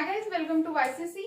Hi guys, welcome to YCC.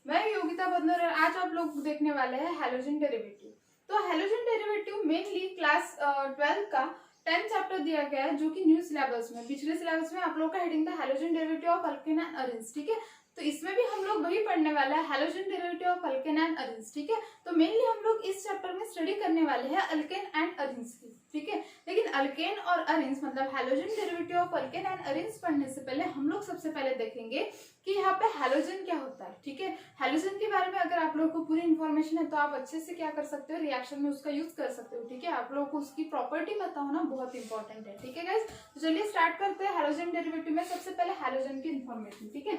मैं योगिता बंदर और आज आप लोग देखने वाले हैं हैलोजन डेरिवेटिव। तो हैलोजन डेरिवेटिव मेनली क्लास 12 का 10 चैप्टर दिया गया है, जो कि न्यू सिलेबस में, पिछले सिलेबस में आप लोग का हेडिंग था halogen derivative of alkane and arenes. ठीक है, तो इसमें भी हम लोग वही पढ़ने वाला है, halogen derivative of alkane and arenes. ठीक है, तो मेनली हम लोग इस चैप्टर में स्टडी करने वाले हैं अल्केन एंड अरेन्स की। ठीक है, लेकिन अल्केन और अरेन्स मतलब halogen derivative of alkane and arenes पढ़ने से पहले हम लोग सबसे पहले देखेंगे कि यहाँ पे हैलोजन क्या होता है। ठीक है, हैलोजन के बारे में अगर आप लोगों को पूरी इन्फॉर्मेशन है तो आप अच्छे से क्या कर सकते हो, रिएक्शन में उसका यूज कर सकते हो। ठीक है, आप लोगों को उसकी प्रॉपर्टी पता होना बहुत इंपॉर्टेंट है। ठीक है गाइस, तो चलिए स्टार्ट करते हैं हैलोजन डेरिवेटिव में। सबसे पहले हैलोजन की इन्फॉर्मेशन। ठीक है,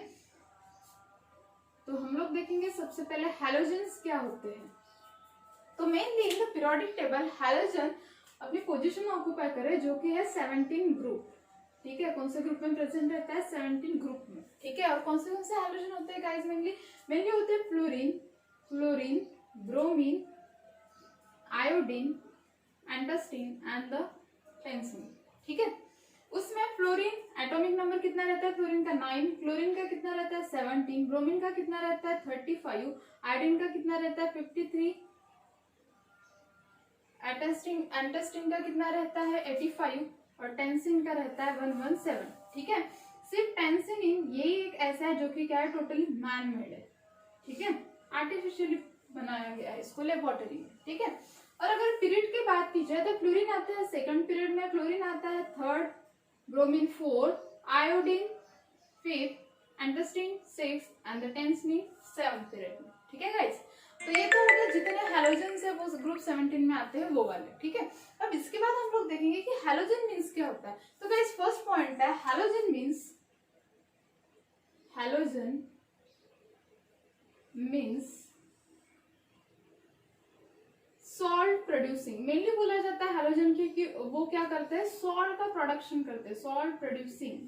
तो हम लोग देखेंगे सबसे पहले हैलोजन्स क्या होते हैं। तो mainly in the periodic table halogen अपनी पोजीशन ऑक्यूपाई करे, जो कि है 17 ग्रुप। ठीक है, कौन से ग्रुप में प्रेजेंट रहता है, 17 ग्रुप में। ठीक है, और कौन से हैलोजन होते हैं गाइस, मेनली होते हैं fluorine, bromine, iodine, astatine and the tennessine. ठीक है, उसमें फ्लोरीन एटॉमिक नंबर कितना रहता है, फ्लोरीन का 9, क्लोरीन का कितना रहता है 17, ब्रोमीन का कितना रहता है 35, आयोडीन का कितना रहता है 53, एंटास्टीन का कितना रहता है 85 और टेंसिन का रहता है 117। ठीक है, सिर्फ टेंसिन ये एक ऐसा है जो कि क्या है, टोटली मैन मेड है। ठीक है, आर्टिफिशियली बनाया गया है इसको लेबोरेटरी में। ठीक है, और अगर पीरियड की बात की जाए तो फ्लोरीन आता है सेकंड पीरियड में, क्लोरीन आता है third, bromine 4, iodine 5th, astatine 6th and the tennessine 7th period में। ठीक है गाइस, तो ये तो हो गया जितने हैलोजन है वो ग्रुप 17 में आते हैं वो वाले। ठीक है, अब इसके बाद हम लोग देखेंगे कि हैलोजन मीन्स क्या होता है। तो गाइस फर्स्ट पॉइंट है halogen means salt producing. Mainly बोला जाता है हैलोजन की कि वो क्या करते हैं, सॉल्ट का प्रोडक्शन करते हैं, सॉल्ट प्रोड्यूसिंग।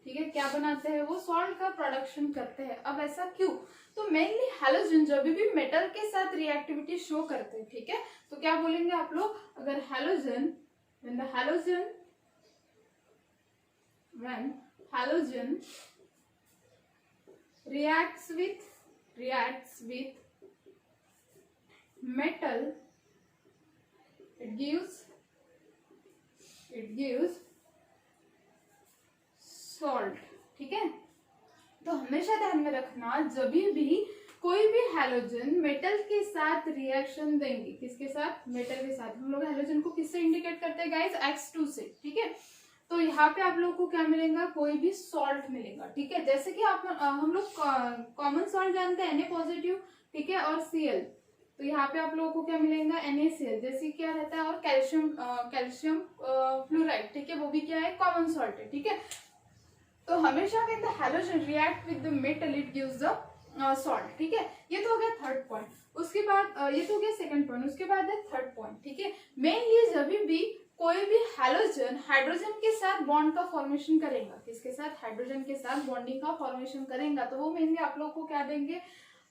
ठीक है, क्या बनाते हैं वो, सॉल्ट का प्रोडक्शन करते हैं। अब ऐसा क्यों, तो मेनली हैलोजन जब भी मेटल के साथ रिएक्टिविटी शो करते हैं, ठीक है, तो क्या बोलेंगे आप लोग, अगर halogen when halogen reacts with metal, it gives salt. ठीक है, तो हमेशा ध्यान में रखना जब भी कोई भी हैलोजन मेटल के साथ रिएक्शन देंगे, किसके साथ, मेटल के साथ। हम लोग हैलोजन को किससे इंडिकेट करते हैं गाइस, X2 से। ठीक है, तो यहाँ पे आप लोगों को क्या मिलेगा, कोई भी सॉल्ट मिलेगा। ठीक है, जैसे कि हम लोग कॉमन सॉल्ट जानते हैं Na पॉजिटिव, ठीक है, और Cl, तो यहाँ पे आप लोगों को क्या मिलेगा NaCl, जैसे क्या रहता है, और कैल्शियम फ्लोराइड। ठीक है, वो भी क्या है, कॉमन सॉल्ट है। ठीक है, तो हमेशा when the halogen react with the metal it gives the salt। ठीक है, ये तो हो गया थर्ड पॉइंट। उसके बाद ये तो हो गया सेकंड पॉइंट, उसके बाद है थर्ड पॉइंट। ठीक है, मेनली जब भी कोई भी हैलोजन हाइड्रोजन के साथ बॉन्ड का फॉर्मेशन करेगा, किसके साथ, हाइड्रोजन के साथ बॉन्डिंग का फॉर्मेशन करेगा, तो वो मेनली आप लोग को क्या देंगे,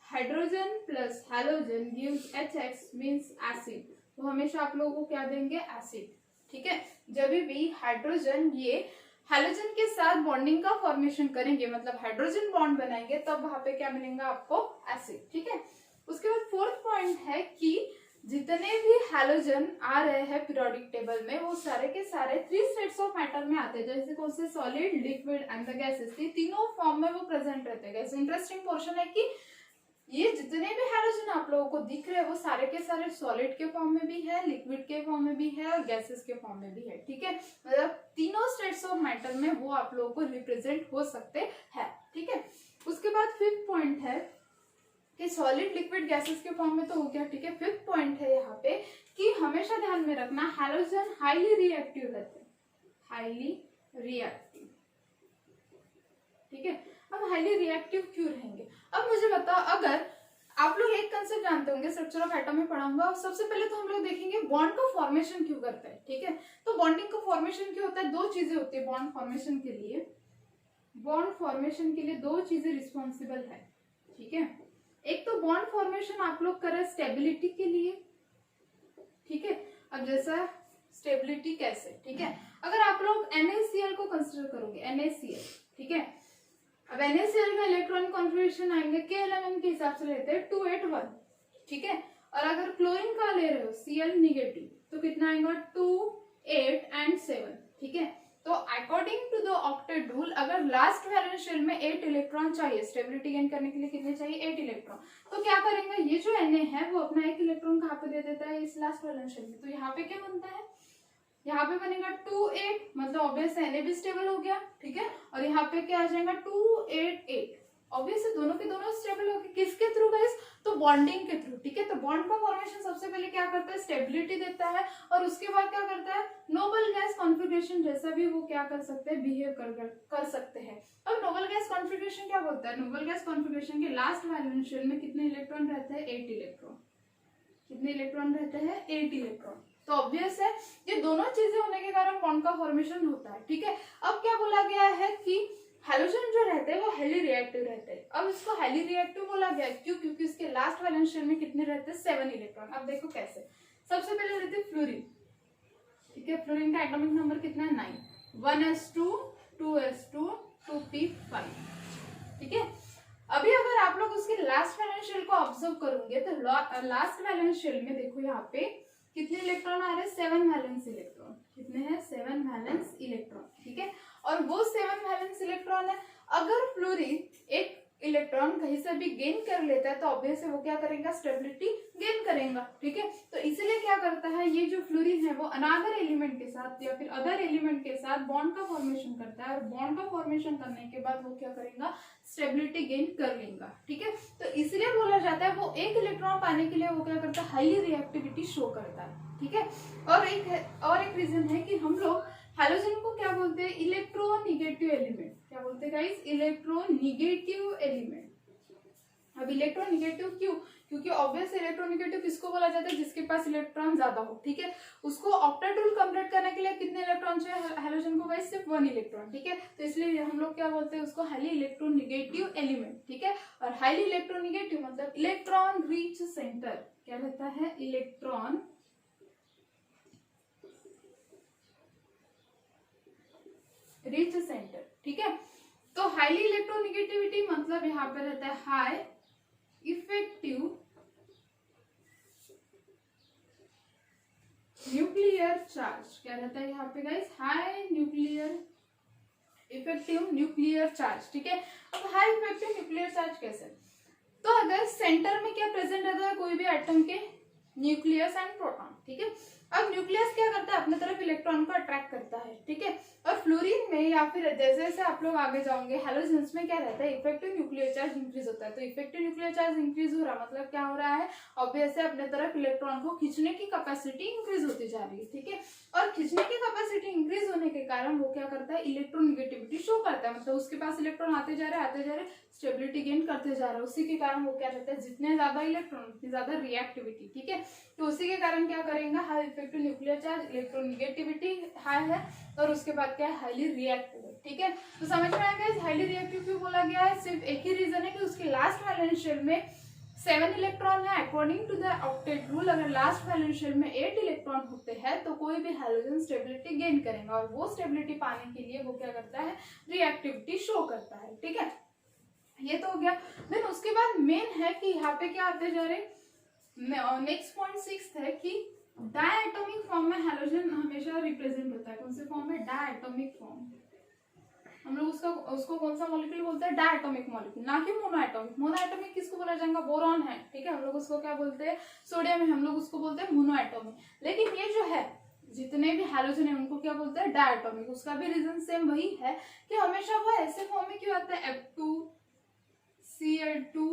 hydrogen plus halogen gives HX means acid. तो हमेशा आप लोगों को क्या देंगे, एसिड। ठीक है, जब भी हाइड्रोजन ये हैलोजन के साथ बॉन्डिंग का फॉर्मेशन करेंगे, मतलब हाइड्रोजन बॉन्ड बनाएंगे, तब वहां पे क्या मिलेगा आपको, एसिड। ठीक है, उसके बाद फोर्थ पॉइंट है कि जितने भी हैलोजन आ रहे हैं पीरियोडिक टेबल में वो सारे के सारे 3 स्टेट्स ऑफ मैटर में आते हैं, जैसे कौन से, solid, liquid and the gases. ये तीनों फॉर्म में वो प्रेजेंट रहते हैं। गैस इंटरेस्टिंग पोर्शन है कि ये जितने भी हैलोजन आप लोगों को दिख रहे हैं वो सारे के सारे सॉलिड के फॉर्म में भी है, लिक्विड के फॉर्म में भी है और गैसेस के फॉर्म में भी है। ठीक है, मतलब तीनों स्टेट्स ऑफ मैटर में वो आप लोगों को रिप्रेजेंट हो सकते हैं। ठीक है, उसके बाद फिफ्थ पॉइंट है कि सॉलिड, लिक्विड, गैसेस के फॉर्म में तो हो गया। ठीक है, फिफ्थ पॉइंट है यहाँ पे कि हमेशा ध्यान में रखना हैलोजन हाईली रिएक्टिव रहते हैं, हाईली रिएक्टिव। ठीक है, अब हाईली रिएक्टिव क्यों रहेंगे, अब मुझे बताओ, अगर आप लोग एक कंसेप्ट जानते होंगे, स्ट्रक्चर ऑफ एटम में पढ़ा होगा, सबसे पहले तो हम लोग देखेंगे बॉन्ड का फॉर्मेशन क्यों करता है। ठीक है, तो बॉन्डिंग का फॉर्मेशन क्यों होता है, दो चीजें होती है बॉन्ड फॉर्मेशन के लिए। बॉन्ड फॉर्मेशन के लिए दो चीजें रिस्पॉन्सिबल है। ठीक है, एक तो बॉन्ड फॉर्मेशन आप लोग कर रहे हैं स्टेबिलिटी के लिए। ठीक है, अब जैसा स्टेबिलिटी कैसे, ठीक है, अगर आप लोग NaCl को कंसिडर करोगे, NaCl, ठीक है, अब NaCl का इलेक्ट्रॉन कॉन्फ़िगरेशन आएंगे के एलिमेंट के हिसाब से लेते हैं 2 8 1, ठीक है। और अगर क्लोरीन का ले रहे हो Cl निगेटिव तो कितना आएगा 2 8 एंड 7, ठीक है। तो according to the octet rule अगर लास्ट वैलेंस शेल में 8 इलेक्ट्रॉन चाहिए, स्टेबिलिटी गेन करने के लिए कितने चाहिए 8 इलेक्ट्रॉन, तो क्या करेंगे ये जो Na है वो अपना 1 इलेक्ट्रॉन कहाँ पे दे देता है इस लास्ट वैलेंस शेल में, तो यहाँ पे क्या बनता है, यहाँ पे बनेगा 2 8, मतलब ऑब्वियस Na भी स्टेबल हो गया, ठीक है। और यहाँ पे क्या आ जाएगा 2 8 8, ऑब्वियस दोनों के दोनों स्टेबल हो गए, किसके थ्रू गाइस, तो बॉन्डिंग के थ्रू, ठीक है। तो बॉन्ड का फॉर्मेशन सबसे पहले क्या करता है, स्टेबिलिटी देता है, और उसके बाद क्या करता है, नोबल गैस कॉन्फ़िगरेशन जैसा भी वो क्या कर सकते हैं, बिहेव कर सकते हैं। अब नोबल गैस कॉन्फ़िगरेशन क्या होता है, नोबल गैस कॉन्फ़िगरेशन के लास्ट वैलेंस शेल में कितने इलेक्ट्रॉन रहते हैं 8 इलेक्ट्रॉन, कितने इलेक्ट्रॉन रहते हैं 8 इलेक्ट्रॉन। तो ऑब्वियस है ये दोनों चीजें होने के कारण बॉन्ड का फॉर्मेशन होता है, ठीक है। अब क्या बोला गया है कि हैलोजन जो रहते हैं वो हाईली रिएक्टिव रहते हैं। अब इसको हाईली रिएक्टिव बोला गया क्यों, क्योंकि इसके लास्ट वैलेंस शेल में कितने रहते हैं 7 इलेक्ट्रॉन। अब देखो कैसे, सबसे पहले रहते हैं फ्लोरीन, ठीक है। फ्लोरीन का एटॉमिक नंबर कितना है 9, 1s2 2s2 2p5, ठीक है। अभी अगर आप लोग उसके लास्ट वैलेंस शेल को ऑब्जर्व करोगे तो लास्ट वैलेंस शेल में देखो यहाँ पे कितने इलेक्ट्रॉन आ रहे हैं 7 वैलेंस इलेक्ट्रॉन, कितने हैं 7 वैलेंस इलेक्ट्रॉन, ठीक है। और वो 7 वैलेंस इलेक्ट्रॉन है, अगर फ्लोरीन एक इलेक्ट्रॉन कहीं से भी गेन कर लेता है तो ऑब्वियसली वो क्या करेगा, स्टेबिलिटी गेन करेगा, ठीक है। तो इसलिए क्या करता है ये जो फ्लोरीन है वो अनदर एलिमेंट के साथ या फिर अदर एलिमेंट के साथ बॉन्ड का फॉर्मेशन करता है, और बॉन्ड का फॉर्मेशन करने के बाद वो क्या करेगा, स्टेबिलिटी गेन कर लेगा, ठीक है। तो इसलिए बोला जाता है वो एक इलेक्ट्रॉन पाने के लिए वो क्या करता है, हाईली रिएक्टिविटी शो करता है, ठीक है। और एक रीजन है कि हम लोग हैलोजन को क्या बोलते हैं, इलेक्ट्रोनिगेटिव एलिमेंट, क्या बोलते हैं गाइस, इलेक्ट्रोनिगेटिव एलिमेंट। अब इलेक्ट्रोनिगेटिव क्यों, क्योंकि ऑब्वियस इलेक्ट्रोनिगेटिव किसको बोला जाता है, जिसके पास इलेक्ट्रॉन ज्यादा हो, ठीक है। उसको ऑक्टेट रूल कंप्लीट करने के लिए कितने इलेक्ट्रॉन चाहिए हैलोजन को गाइस, सिर्फ 1 इलेक्ट्रॉन, ठीक है। तो इसलिए हम लोग क्या बोलते हैं उसको हाईली इलेक्ट्रोनिगेटिव एलिमेंट, ठीक है। और हाईली इलेक्ट्रोनिगेटिव मतलब इलेक्ट्रॉन रीच सेंटर, क्या रहता है, इलेक्ट्रॉन रिच सेंटर, ठीक है। तो हाईली इलेक्ट्रोनिगेटिविटी मतलब यहाँ पे रहता है हाई इफेक्टिव न्यूक्लियर चार्ज, क्या रहता है यहाँ पे guys, high effective nuclear charge, ठीक है। अब हाई इफेक्टिव न्यूक्लियर चार्ज कैसे, तो अगर सेंटर में क्या प्रेजेंट रहता है, कोई भी एटम के न्यूक्लियस एंड प्रोटॉन, ठीक है। अब न्यूक्लियस क्या करता है, अपने तरफ इलेक्ट्रॉन को अट्रैक्ट करता है, ठीक है। और फ्लोरीन में या फिर जैसे जैसे आप लोग आगे जाओगे हैलोजेंस में क्या रहता है, इफेक्टिव न्यूक्लियर चार्ज इंक्रीज होता है। तो इफेक्टिव न्यूक्लियर चार्ज इंक्रीज हो रहा मतलब क्या हो रहा है, ऑब्वियसली अपने तरफ इलेक्ट्रॉन को खींचने की कैपेसिटी इंक्रीज होती जा रही है, ठीक है। और खींचने की कैपेसिटी इंक्रीज होने के कारण वो क्या करता है, इलेक्ट्रोनिगेटिविटी शो करता है, मतलब उसके पास इलेक्ट्रॉन आते जा रहे स्टेबिलिटी गेन करते जा रहा है। उसी के कारण वो क्या रहता है, जितने ज्यादा इलेक्ट्रॉन उतनी ज्यादा रिएक्टिविटी, ठीक है। तो उसी के कारण क्या करेंगे, high effective nuclear charge, electronegativity high है, और उसके बाद क्या है, हाईली रिएक्टिव है, ठीक है। तो समझ में आएगा हाईली रिएक्टिव क्यों बोला गया है, सिर्फ एक ही रीजन है कि उसके लास्ट वैलेंस शेल में 7 इलेक्ट्रॉन है। According to the octet rule अगर लास्ट वैलेंस शेल में 8 इलेक्ट्रॉन होते हैं तो कोई भी हैलोजन स्टेबिलिटी गेन करेगा, और वो स्टेबिलिटी पाने के लिए वो क्या करता है, रिएक्टिविटी शो करता है, ठीक है। ये तो हो गया। देन उसके बाद मेन है कि यहाँ पे क्या आते जा रहे, नेक्स्ट पॉइंट 6 है कि डायटोमिक फॉर्म में हैलोजन हमेशा रिप्रेजेंट होता है। कौन से फॉर्म में, डायटोमिक फॉर्म। हम लोग उसको कौन सा मॉलिक्यूल बोलते हैं, डायटोमिक मॉलिक्यूल, ना कि मोनोएटॉमिक। मोनोएटॉमिक किसको बोला जाएगा, बोरॉन है, ठीक है। हम लोग उसको क्या बोलते हैं, सोडियम है, हम लोग उसको बोलते हैं मोनोएटॉमिक। लेकिन ये जो है जितने भी हैलोजन है उनको क्या बोलते हैं, डायटोमिक। उसका भी रीजन सेम वही है कि हमेशा वो ऐसे फॉर्म में क्यों आता है, F2 Cl2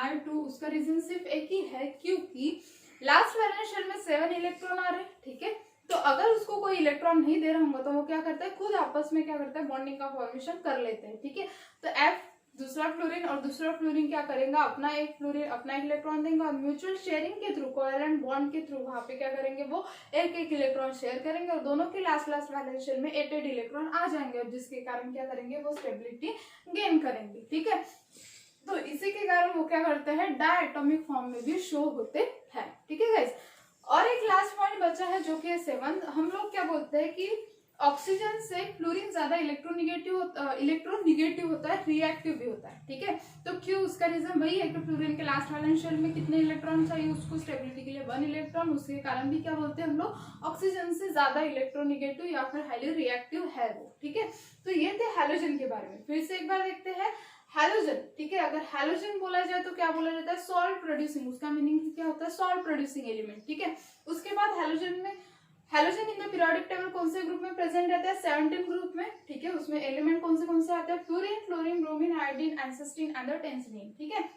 I2। उसका रीजन सिर्फ एक ही है, क्योंकि लास्ट वैलेंस शेल में 7 इलेक्ट्रॉन आ रहे हैं, ठीक है। तो अगर उसको कोई इलेक्ट्रॉन नहीं दे रहा होगा तो वो क्या करता है, खुद आपस में क्या करता है, बॉन्डिंग का फॉर्मेशन कर लेते हैं, ठीक है। तो F दूसरा फ्लोरीन और दूसरा फ्लोरीन क्या करेगा, अपना एक फ्लोरीन अपना एक इलेक्ट्रॉन देंगे, और म्यूचुअल शेयरिंग के थ्रू, कोवेलेंट बॉन्ड के थ्रू वहां पे क्या करेंगे, वो एक एक इलेक्ट्रॉन शेयर करेंगे, और दोनों के लास्ट वैलेंस शेल में 8 इलेक्ट्रॉन आ जाएंगे, और जिसके कारण क्या करेंगे, वो स्टेबिलिटी गेन करेंगे, ठीक है। तो इसी के कारण वो क्या करते हैं, डायटोमिक फॉर्म में भी शो होते हैं, ठीक है गाइस। और एक लास्ट पॉइंट बचा है जो कि 7, हम लोग क्या बोलते हैं कि ऑक्सीजन से फ्लोरीन ज्यादा इलेक्ट्रोनिगेटिव होता है, रिएक्टिव भी होता है, ठीक है। तो क्यों, उसका रीजन वही है कि फ्लोरीन के लास्ट वैलेंस शेल में कितने इलेक्ट्रॉन चाहिए उसको स्टेबिलिटी के लिए, 1 इलेक्ट्रॉन। उसके कारण भी क्या बोलते हैं हम लोग, ऑक्सीजन से ज्यादा इलेक्ट्रोनिगेटिव या फिर हाईली रिएक्टिव है वो, ठीक है। तो ये थे हैलोजन के बारे में। फिर से एक बार देखते हैं हैलोजन, ठीक है। अगर हैलोजन बोला जाए तो क्या बोला जाता है, सॉल्ट प्रोड्यूसिंग, उसका मीनिंग क्या होता है, सॉल्ट प्रोड्यूसिंग एलिमेंट, ठीक है। उसके बाद halogen in the periodic table कौन से ग्रुप में प्रेजेंट रहता है, 17 ग्रुप में, ठीक है। उसमें एलिमेंट कौन से आते हैं, फ्लोरीन, ब्रोमीन, आयोडीन, एसिस्टीन एंड टेंसिलीन, ठीक है।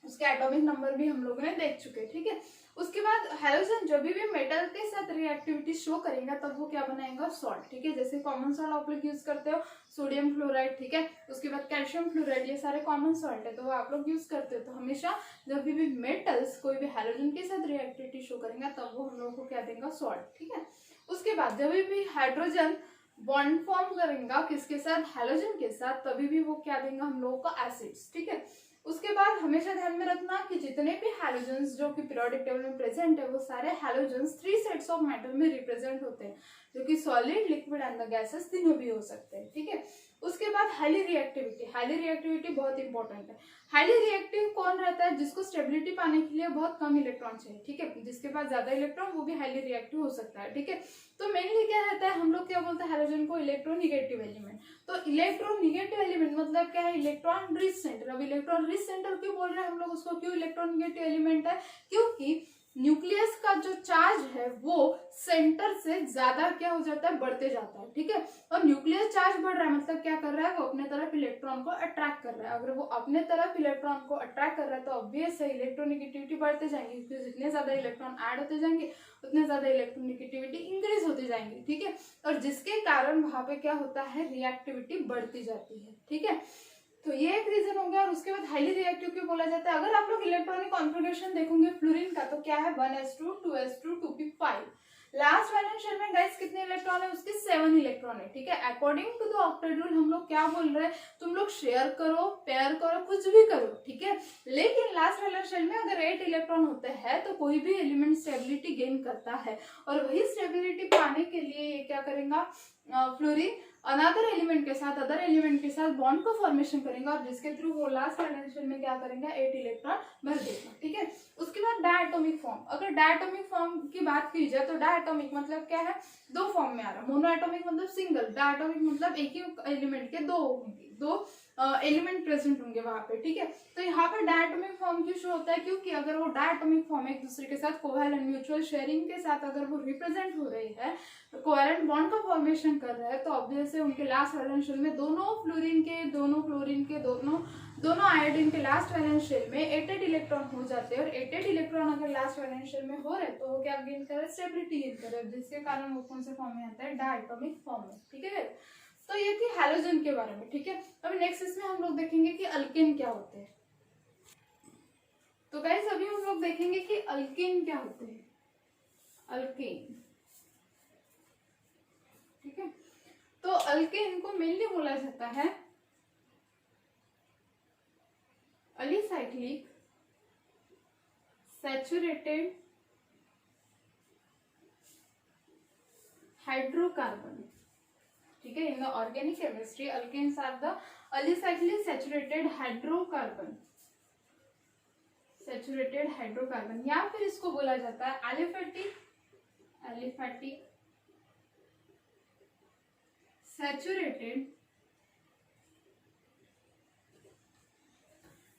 उसके एटॉमिक नंबर भी हम लोगों ने देख चुके हैं, ठीक है। उसके बाद हैलोजन जब भी मेटल के साथ रिएक्टिविटी शो करेगा तब वो क्या बनाएगा, सॉल्ट, ठीक है। जैसे कॉमन सॉल्ट आप लोग यूज करते हो, सोडियम फ्लोराइड, ठीक है। उसके बाद कैल्शियम फ्लोराइड, ये सारे कॉमन सॉल्ट है तो वो आप लोग यूज करते हो। तो हमेशा जब भी मेटल्स कोई भी हैलोजन के साथ रिएक्टिविटी शो करेगा तब वो हम लोग को क्या देगा, सॉल्ट, ठीक है। उसके बाद जब भी हाइड्रोजन बॉन्ड फॉर्म करेगा किसके साथ, हैलोजन के साथ, तभी भी वो क्या देगा हम लोगों को, एसिड्स, ठीक है। उसके बाद हमेशा ध्यान में रखना कि जितने भी हैलोजेंस जो कि पीरियोडिक टेबल में प्रेजेंट है वो सारे हैलोजेंस 3 सेट्स ऑफ मेटल में रिप्रेजेंट होते हैं, जो कि solid, liquid and the gases तीनों भी हो सकते हैं, ठीक है। उसके बाद हाईली रिएक्टिविटी बहुत इंपॉर्टेंट है। हाईली रिएक्टिव कौन रहता है, जिसको स्टेबिलिटी पाने के लिए बहुत कम इलेक्ट्रॉन चाहिए, ठीक है। जिसके पास ज्यादा इलेक्ट्रॉन वो भी हाईली रिएक्टिव हो सकता है, ठीक है। तो मेनली क्या रहता है, हम लोग क्या बोलते हैं हैलोजन को, इलेक्ट्रोनिगेटिव एलिमेंट। तो इलेक्ट्रोनिगेटिव एलिमेंट मतलब क्या है, इलेक्ट्रॉन रिच सेंटर। अब इलेक्ट्रॉन रिच सेंटर क्यों बोल रहे हैं हम लोग उसको, क्यों इलेक्ट्रोनिगेटिव एलिमेंट है, क्योंकि न्यूक्लियस का जो चार्ज है वो सेंटर से ज्यादा क्या हो जाता है, बढ़ते जाता है, ठीक है। और न्यूक्लियस चार्ज बढ़ रहा है मतलब क्या कर रहा है, वो अपने तरफ इलेक्ट्रॉन को अट्रैक्ट कर रहा है। अगर वो अपने तरफ इलेक्ट्रॉन को अट्रैक्ट कर रहा है तो ऑब्वियस है इलेक्ट्रोनिगेटिविटी बढ़ते जाएंगे, क्योंकि जितने ज्यादा इलेक्ट्रॉन ऐड होते जाएंगे उतने ज्यादा इलेक्ट्रोनिगेटिविटी इंक्रीज होती जाएंगी, ठीक है। और जिसके कारण वहां पे क्या होता है, रिएक्टिविटी बढ़ती जाती है, ठीक है। तो ये एक रीजन हो गया। और उसके बाद हाईली रिएक्टिव क्यों बोला जाता है, अगर आप लोग इलेक्ट्रॉनिक कॉन्फ़िगरेशन देखोगे फ्लोरीन का तो क्या है, 1s2 2s2 2p5। Last valence shell में गाइस कितने इलेक्ट्रॉन है, उसके 7 इलेक्ट्रॉन है, ठीक है। According to the octet rule हम लोग क्या बोल रहे हैं, तुम लोग शेयर करो, पेयर करो, कुछ भी करो, ठीक है। लेकिन लास्ट वैलेंस शेल में अगर 8 इलेक्ट्रॉन होते हैं तो कोई भी एलिमेंट स्टेबिलिटी गेन करता है, और वही स्टेबिलिटी पाने के लिए ये क्या करेगा, फ्लोरीन अनदर एलिमेंट के साथ, अदर एलिमेंट के साथ बॉन्ड को फॉर्मेशन करेंगे, और जिसके थ्रू वो लास्ट वैलेंस शेल में क्या करेंगे, 8 इलेक्ट्रॉन भर देगा, ठीक है। उसके बाद डायटोमिक फॉर्म, अगर डायटोमिक फॉर्म की बात की जाए तो डायटोमिक मतलब क्या है, 2 फॉर्म में आ रहा है। मोनोएटोमिक मतलब सिंगल, डायटोमिक मतलब एक ही एलिमेंट के 2 एलिमेंट प्रेजेंट होंगे वहां पे, ठीक है। तो यहाँ पर डायटोमिक फॉर्म क्यों शो होता है, क्योंकि अगर वो डायटोमिक फॉर्म एक दूसरे के साथ कोवैलेंट म्यूचुअल शेयरिंग के साथ अगर वो रिप्रेजेंट हो रही है, कोवैलेंट बॉन्ड का फॉर्मेशन कर रहे हैं, तो ऑब्वियस है उनके लास्ट वैलेंस शेल में दोनों फ्लोरीन के दोनों आयोडीन के लास्ट वैलेंस शेल में 8 इलेक्ट्रॉन हो जाते हैं। और 8 इलेक्ट्रॉन अगर लास्ट वैलेंस शेल में हो रहे तो वो क्या गेन करे, स्टेबिलिटी गेन करे, जिसके कारण वो कौन से फॉर्म में आता है, डायटोमिक फॉर्म में, ठीक है। तो ये थी हैलोजन के बारे में, ठीक है। अभी नेक्स्ट इसमें हम लोग देखेंगे कि अल्केन क्या होते हैं। तो गाइस अभी हम लोग देखेंगे कि अल्केन क्या होते हैं, अल्केन, ठीक है। तो अल्केन को मेनली बोला जाता है अलीसाइक्लिक सैचुरेटेड हाइड्रोकार्बन, ठीक है। In the organic chemistry alkanes are the alicyclic saturated hydrocarbon, या फिर इसको बोला जाता है एलिफैटिक सैचुरेटेड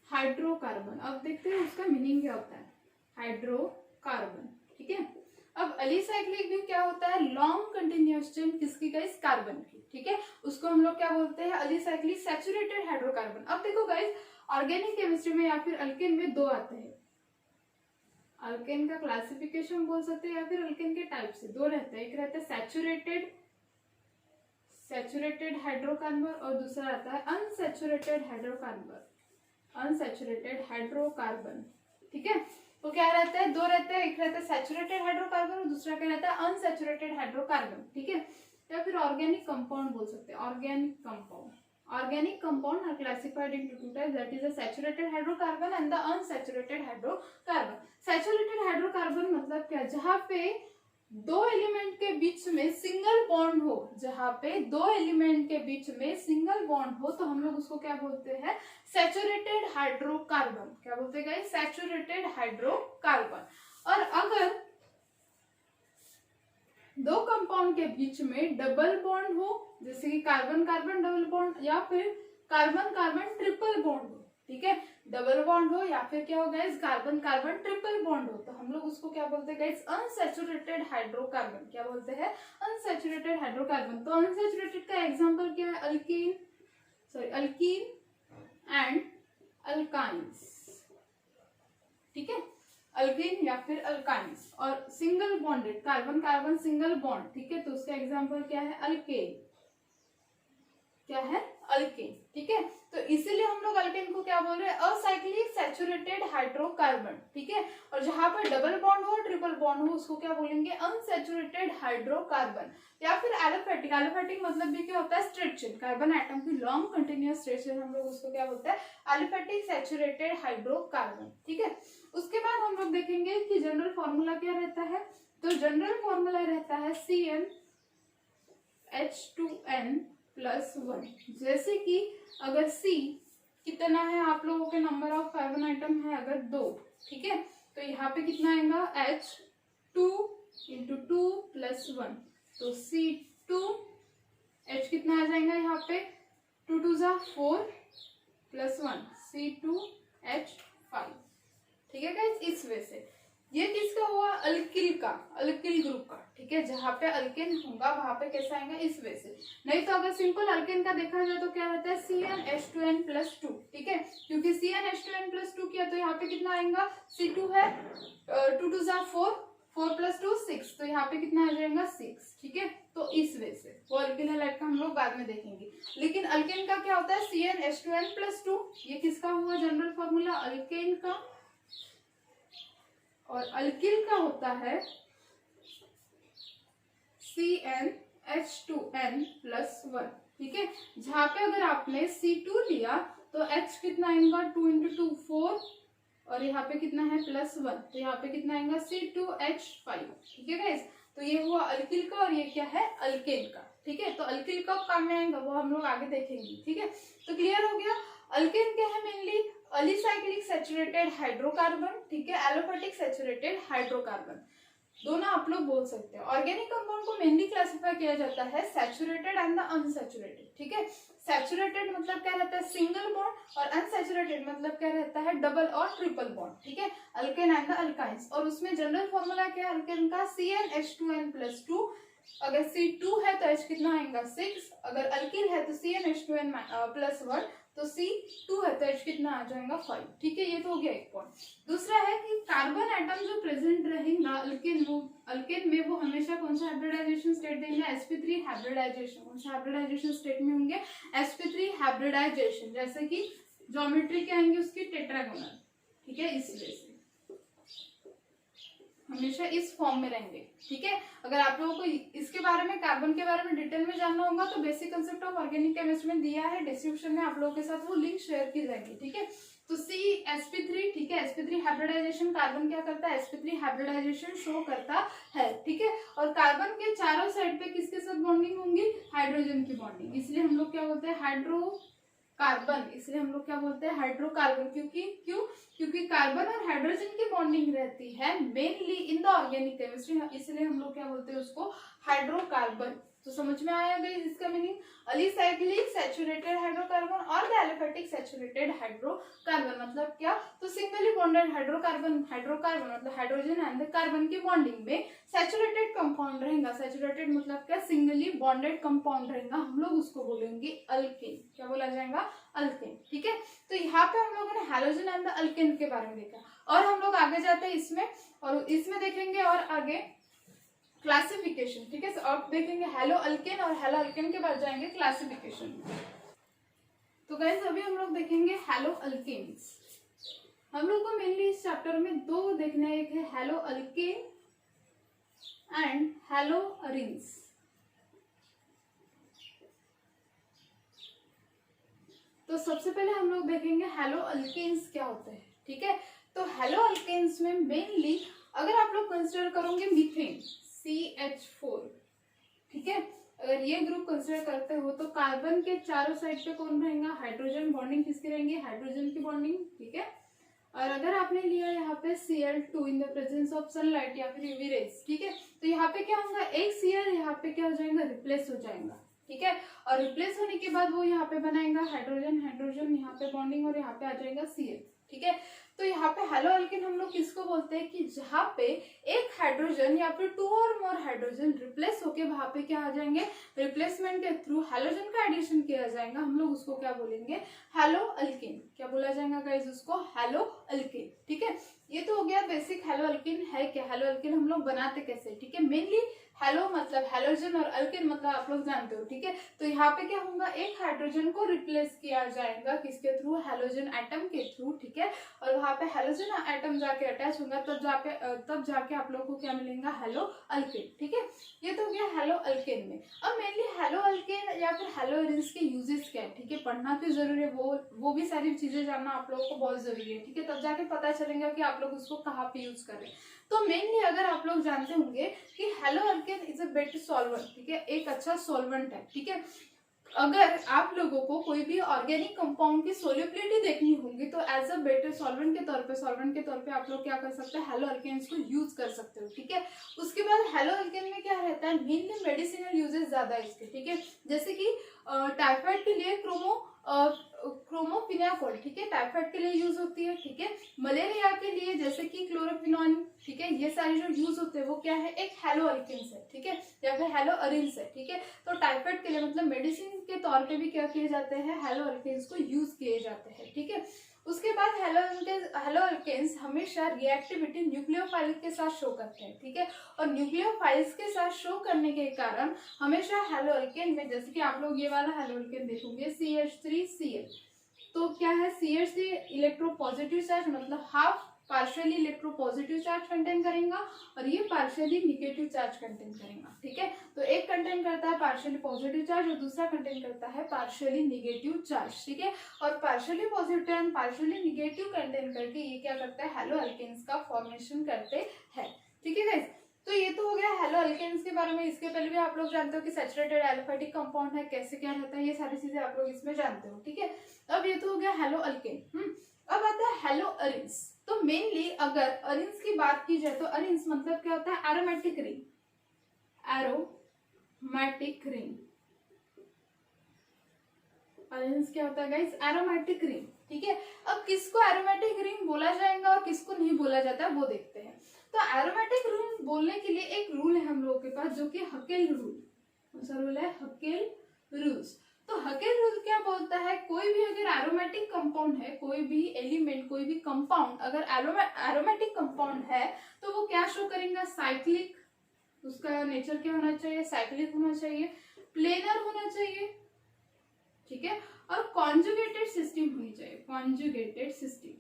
हाइड्रोकार्बन। अब देखते हैं उसका मीनिंग क्या होता है, हाइड्रोकार्बन, ठीक है। अब अलीसाइक्लिक भी क्या होता है, लॉन्ग कंटिन्यूअस चेन किसकी, गाइस, कार्बन की, ठीक है। उसको हम लोग क्या बोलते हैं, अलीसाइक्लिक सैचुरेटेड हाइड्रोकार्बन। अब देखो गाइस ऑर्गेनिक केमिस्ट्री में या फिर अल्केन में 2 आते हैं, अल्केन का क्लासिफिकेशन बोल सकते हैं या फिर अल्केन के टाइप से 2 रहते हैं। एक रहता है सैचुरेटेड हाइड्रोकार्बन और दूसरा आता है अनसैचुरेटेड हाइड्रोकार्बन, ठीक है। तो क्या रहता है, 2 रहते हैं, एक रहता है सैचुरेटेड हाइड्रोकार्बन और दूसरा क्या रहता है, अनसैचुरेटेड हाइड्रोकार्बन, ठीक है। या फिर ऑर्गेनिक कंपाउंड बोल सकते हैं, organic compound are classified into 2 types, that is the saturated hydrocarbon and the unsaturated hydrocarbon. Saturated hydrocarbon मतलब क्या, जहाँ पे दो एलिमेंट के बीच में सिंगल बॉन्ड हो, जहां पे दो एलिमेंट के बीच में सिंगल बॉन्ड हो तो हम लोग उसको क्या बोलते हैं, सैचुरेटेड हाइड्रोकार्बन। क्या बोलते हैं गाइस, सैचुरेटेड हाइड्रोकार्बन। और अगर दो कंपाउंड के बीच में डबल बॉन्ड हो, जैसे कि कार्बन कार्बन डबल बॉन्ड या फिर कार्बन कार्बन ट्रिपल बॉन्ड हो, ठीक है, डबल बॉन्ड हो या फिर क्या हो guys, carbon carbon triple bond हो, तो हम लोग उसको क्या बोलते हैं गाइस, अनसैचुरेटेड हाइड्रोकार्बन। क्या बोलते हैं, अनसैचुरेटेड हाइड्रोकार्बन। तो अनसैचुरेटेड का एग्जांपल क्या है, अल्कीन एंड अल्काइंस, ठीक है, अल्कीन या फिर अल्काइंस। और single bonded carbon carbon single bond, ठीक है, तो उसका एग्जांपल क्या है, अल्केन। क्या है, अल्केन, ठीक है। तो इसीलिए हम लोग अल्केन को क्या बोल रहे हैं, असाइक्लिक सैचुरेटेड हाइड्रोकार्बन, ठीक है। और जहां पर डबल बॉन्ड हो ट्रिपल बॉन्ड हो उसको क्या बोलेंगे, अनसैचुरेटेड हाइड्रोकार्बन या फिर एलोफेटिक। एलोफेटिक मतलब भी क्या होता है, स्ट्रेट चेन, कार्बन एटम की लॉन्ग कंटिन्यूअस स्ट्रेट चेन, हम लोग उसको क्या बोलते हैं, एलोफेटिक सैचुरेटेड हाइड्रोकार्बन, ठीक है। उसके बाद हम लोग देखेंगे कि जनरल फॉर्मूला क्या रहता है। तो जनरल फॉर्मूला रहता है CnH2n+1। जैसे कि अगर C कितना है, आप लोगों के नंबर ऑफ कार्बन आइटम है अगर 2, ठीक है, तो यहाँ पे कितना आएगा, H2 × 2+1, तो C2 H कितना आ जाएगा यहाँ पे, 2 2 = 4 +1 C2H5, ठीक है गाइस। इस वजह से ये किसका हुआ, अल्किल का, अल्किल ग्रुप का, ठीक है, जहां पे अल्केन होगा वहां पे कैसा आएगा, इस वजह से। नहीं तो अगर सिंपल अल्केन का देखा जाए तो क्या रहता है, CnH2n+2, ठीक है, क्योंकि CnH2n+2 किया तो यहाँ पे कितना आएगा, C2 है, 2 2 = 4, 4 + 2 6, तो यहाँ पे कितना आ जाएगा 6, ठीक है। तो इस वजह से वो अल्किल हैलाइड का हम लोग बाद में देखेंगे। लेकिन अल्केन का क्या होता है, CnH2n+2, ये किसका हुआ जनरल फॉर्मूला, अल्केन का। और अल्किल का होता है CnH2n+1, ठीक है, जहां पे अगर आपने C2 लिया तो H कितना आएगा, 2 × 2 4, और यहाँ पे कितना है +1, तो यहाँ पे कितना आएगा C2H5, ठीक है गाइस। तो ये हुआ अल्किल का और ये क्या है, अल्केन का, ठीक है। तो अल्किल कब काम में आएगा वो हम लोग आगे देखेंगे, ठीक है। तो क्लियर हो गया, अल्केन क्या है, मेनली अलिसाइक्लिक सैचुरेटेड हाइड्रोकार्बन, ठीक है, एलोफेटिक सैचुरेटेड हाइड्रोकार्बन, दोनों आप लोग बोल सकते हैं। ऑर्गेनिक कंपाउंड को मेनली क्लासिफाई किया जाता है सैचुरेटेड एंड द अनसैचुरेटेड, ठीक है। सैचुरेटेड मतलब क्या रहता है, सिंगल बॉन्ड, और अनसैचुरेटेड मतलब क्या रहता है, डबल और ट्रिपल बॉन्ड, ठीक है, अल्केन एंड द अल्काइंस। और उसमें जनरल फॉर्मूला क्या है अल्केन का, CnH2n+2, अगर C2 है तो H कितना आएगा 6, अगर अल्किल है तो CnH2n+1, तो C2 है तो H कितना आ जाएगा 5, ठीक है। ये तो हो गया एक पॉइंट। दूसरा है कि कार्बन एटम जो प्रेजेंट रहेगा अल्केन में वो हमेशा कौन सा हाइब्रिडाइजेशन स्टेट देंगे, sp3 हाइब्रिडाइजेशन। कौन सा हाइब्रिडाइजेशन स्टेट में होंगे, sp3 हाइब्रिडाइजेशन, जैसे कि ज्योमेट्री क्या आएंगे उसकी, टेट्रागोनल, ठीक है, इस वजह से हमेशा इस फॉर्म में रहेंगे, ठीक है। अगर आप लोगों को इसके बारे में, कार्बन के बारे में डिटेल में जानना होगा तो basic concept of organic chemistry में दिया है, डिस्क्रिप्शन में आप लोगों के साथ वो लिंक शेयर की जाएगी, ठीक है। तो sp3, ठीक है, sp3 हाइब्रिडाइजेशन, कार्बन क्या करता है, sp3 हाइब्रिडाइजेशन शो करता है, ठीक है। और कार्बन के चारों साइड पे किसके साथ बॉन्डिंग होंगी, हाइड्रोजन की बॉन्डिंग, इसलिए हम लोग क्या बोलते हैं, हाइड्रोकार्बन, इसलिए हम लोग क्या बोलते हैं, हाइड्रोकार्बन। क्योंकि कार्बन और हाइड्रोजन की बॉन्डिंग रहती है mainly in the organic chemistry, इसलिए हम लोग क्या बोलते हैं उसको, हाइड्रोकार्बन। तो समझ में आया गई इसका मीनिंग, अलिसाइक्लिक सैचुरेटेड हाइड्रोकार्बन और द एलिफेटिक सैचुरेटेड हाइड्रोकार्बन मतलब क्या, तो सिंगली बॉन्डेड हाइड्रोकार्बन मतलब हाइड्रोजन एंड कार्बन की बॉन्डिंग में सैचुरेटेड कंपाउंड रहेगा। सैचुरेटेड मतलब क्या, सिंगली बॉन्डेड कंपाउंड रहेगा, हम लोग उसको बोलेंगे अल्केन। क्या बोला जाएगा, अल्केन, ठीक है। तो यहाँ पे हम लोगों ने हैलोजन एंड द अल्केन के बारे में देखा, और हम लोग आगे जाते हैं इसमें, और इसमें देखेंगे और आगे क्लासिफिकेशन, ठीक है। अब देखेंगे हेलो अल्केन, और हेलो अल्केन के बाद जाएंगे क्लासिफिकेशन। तो गाइस अभी हम लोग देखेंगे हेलो अल्केन्स। हम लोग को मेनली इस चैप्टर में दो देखना है, एक है halo alkane and hello arenes. तो सबसे पहले हम लोग देखेंगे हेलो अल्केन्स क्या होते हैं, ठीक है। तो हेलो अल्केन्स में मेनली अगर आप लोग कंसिडर करोगे मीथेन, CH4, ठीक है। अगर ये ग्रुप कंसिडर करते हो तो कार्बन के चारों साइड पे कौन रहेगा, हाइड्रोजन बॉन्डिंग किसकी रहेंगी, हाइड्रोजन की बॉन्डिंग, ठीक है। और अगर आपने लिया यहाँ पे Cl2 in the presence of sunlight या फिर यूवी रेज, ठीक है, तो यहाँ पे क्या होगा, एक Cl यहाँ पे क्या हो जाएगा, रिप्लेस हो जाएगा, ठीक है। और रिप्लेस होने के बाद वो यहाँ पे बनाएगा हाइड्रोजन, हाइड्रोजन यहाँ पे बॉन्डिंग और यहाँ पे आ जाएगा Cl, ठीक है। तो यहाँ पे हेलो अल्केन हम लोग किसको बोलते हैं कि जहाँ पे एक हाइड्रोजन या फिर 2 और मोर हाइड्रोजन रिप्लेस होके वहां पे क्या आ जाएंगे, रिप्लेसमेंट के थ्रू हेलोजन का एडिशन किया जाएगा, हम लोग उसको क्या बोलेंगे, हेलो अल्केन। क्या बोला जाएगा गाइस, उसको हेलो अल्केन, ठीक है। ये तो हो गया बेसिक हेलो अल्केन है क्या, हेलो अल्केन हम लोग बनाते कैसे, ठीक है। मेनली हेलो मतलब हेलोजन और अल्केन मतलब आप लोग जानते हो, ठीक है। तो यहाँ पे क्या होगा, एक हाइड्रोजन को रिप्लेस किया जाएगा किसके थ्रू, हेलोजन एटम के थ्रू, ठीक है। और वहां पे हेलोजन एटम जाके अटैच होगा तब जाके आप लोगों को क्या मिलेगा, हेलो अल्केन, ठीक है। ये तो हो गया हेलो अल्केन में। अब मेनली हेलो अल्केन या फिर हेलोइंस के यूजेस क्या है, ठीक है, पढ़ना तो जरूरी है, वो भी सारी चीजें जानना आप लोगों को बहुत जरूरी है, ठीक है। तब जाके पता चलेगा कि आप लोग उसको कहाँ पे यूज करें। तो मेनली अगर आप लोग जानते होंगे कि hello alkane is a better solvent, ठीक है, एक अच्छा सॉल्वेंट है, ठीक है। अगर आप लोगों को कोई भी ऑर्गेनिक कंपाउंड की सोल्युबिलिटी देखनी होगी तो एज अ बेटर सॉल्वेंट के तौर पे आप लोग क्या कर सकते हैं, हेलो अल्केन्स को यूज कर सकते हो, ठीक है। उसके बाद हेलो अल्केन में क्या रहता है, मेनली मेडिसिनल यूजेस ज्यादा है इसके, ठीक है। जैसे कि टाइफाइड के लिए क्रोमोफिनाकोल, ठीक है, टाइफाइड के लिए यूज होती है, ठीक है। मलेरिया के लिए जैसे कि क्लोरोक्विनोन, ठीक है, ये सारी जो यूज होते हैं वो क्या है, एक हेलो अल्केन्स है, ठीक है, या फिर हेलो अरिन्स है, ठीक है। तो टाइफाइड के लिए मतलब मेडिसिन के तौर पे भी क्या किए जाते हैं, हेलो अल्केन्स को यूज किए जाते हैं, ठीक है। उसके बाद हेलो अल्केन्स हमेशा रिएक्टिविटी न्यूक्लियोफाइल के साथ शो करते हैं, ठीक है। और न्यूक्लियोफाइल्स के साथ शो करने के कारण हमेशा हेलो अल्केन में, जैसे कि आप लोग ये वाला हेलो अल्केन देखोगे CH3Cl, तो क्या है, CH3 इलेक्ट्रोपॉजिटिव चार्ज मतलब half partially electropositive charge contain करेगा और ये पार्शियली निगेटिव चार्ज कंटेन करेगा, ठीक है। तो एक कंटेन करता है पार्शियली पॉजिटिव चार्ज और दूसरा कंटेन करता है पार्शियली निगेटिव चार्ज, ठीक है। और partially positive and partially negative contain करके ये क्या करता है, हेलो अल्केन्स का फॉर्मेशन करते हैं, ठीक है गाइस। तो ये तो हो गया हेलो अल्केन्स के बारे में। इसके पहले भी आप लोग जानते हो कि सैचुरेटेड एलिफेटिक कंपाउंड है, कैसे क्या रहता है, ये सारी चीजें आप लोग इसमें जानते हो, ठीक है। अब ये तो हो गया हेलो अल्केन। अब आता है हेलो अरिन्स। तो मेनली अगर अरिन्स की बात की जाए तो अरिन्स मतलब क्या होता है, aromatic ring, aromatic ring. Arenes क्या होता है गाइस, एरोमेटिक रिंग, ठीक है। अब किसको एरोमेटिक रिंग बोला जाएगा और किसको नहीं बोला जाता है वो देखते हैं। तो एरोमेटिक रिंग बोलने के लिए एक रूल है हम लोगों के पास जो कि हकेल रूल, कौन सा रूल है, हकेल रूल्स। तो हकेल रूल क्या बोलता है, कोई भी अगर एरोमेटिक कंपाउंड है, कोई भी एलिमेंट, कोई भी कंपाउंड अगर एरोमेटिक कंपाउंड है तो वो क्या शो करेगा, साइक्लिक, उसका नेचर क्या होना चाहिए, साइक्लिक होना चाहिए, प्लेनर होना चाहिए, ठीक है, और कॉन्जुगेटेड सिस्टम होनी चाहिए, कॉन्जुगेटेड सिस्टम,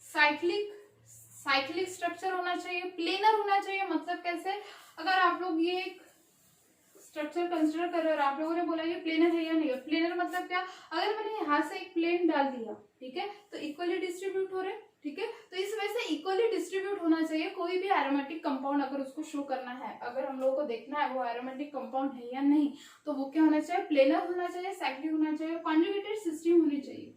साइक्लिक स्ट्रक्चर होना चाहिए, प्लेनर होना चाहिए। मतलब कैसे, अगर आप लोग ये एक स्ट्रक्चर कंसिडर कर रहे हो और आप लोगों ने बोला ये प्लेनर है या नहीं है, प्लेनर मतलब क्या, अगर मैंने यहाँ से एक प्लेन डाल दिया, ठीक है, तो इक्वली डिस्ट्रीब्यूट हो रहे, ठीक है। तो इस वजह से इक्वली डिस्ट्रीब्यूट होना चाहिए कोई भी एरोमेटिक कंपाउंड, अगर उसको शो करना है, अगर हम लोगों को देखना है वो एरोमेटिक कंपाउंड है या नहीं, तो वो क्या होना चाहिए, प्लेनर होना चाहिए, साइक्लिक होना चाहिए, कॉन्जुगेटेड सिस्टम होनी चाहिए।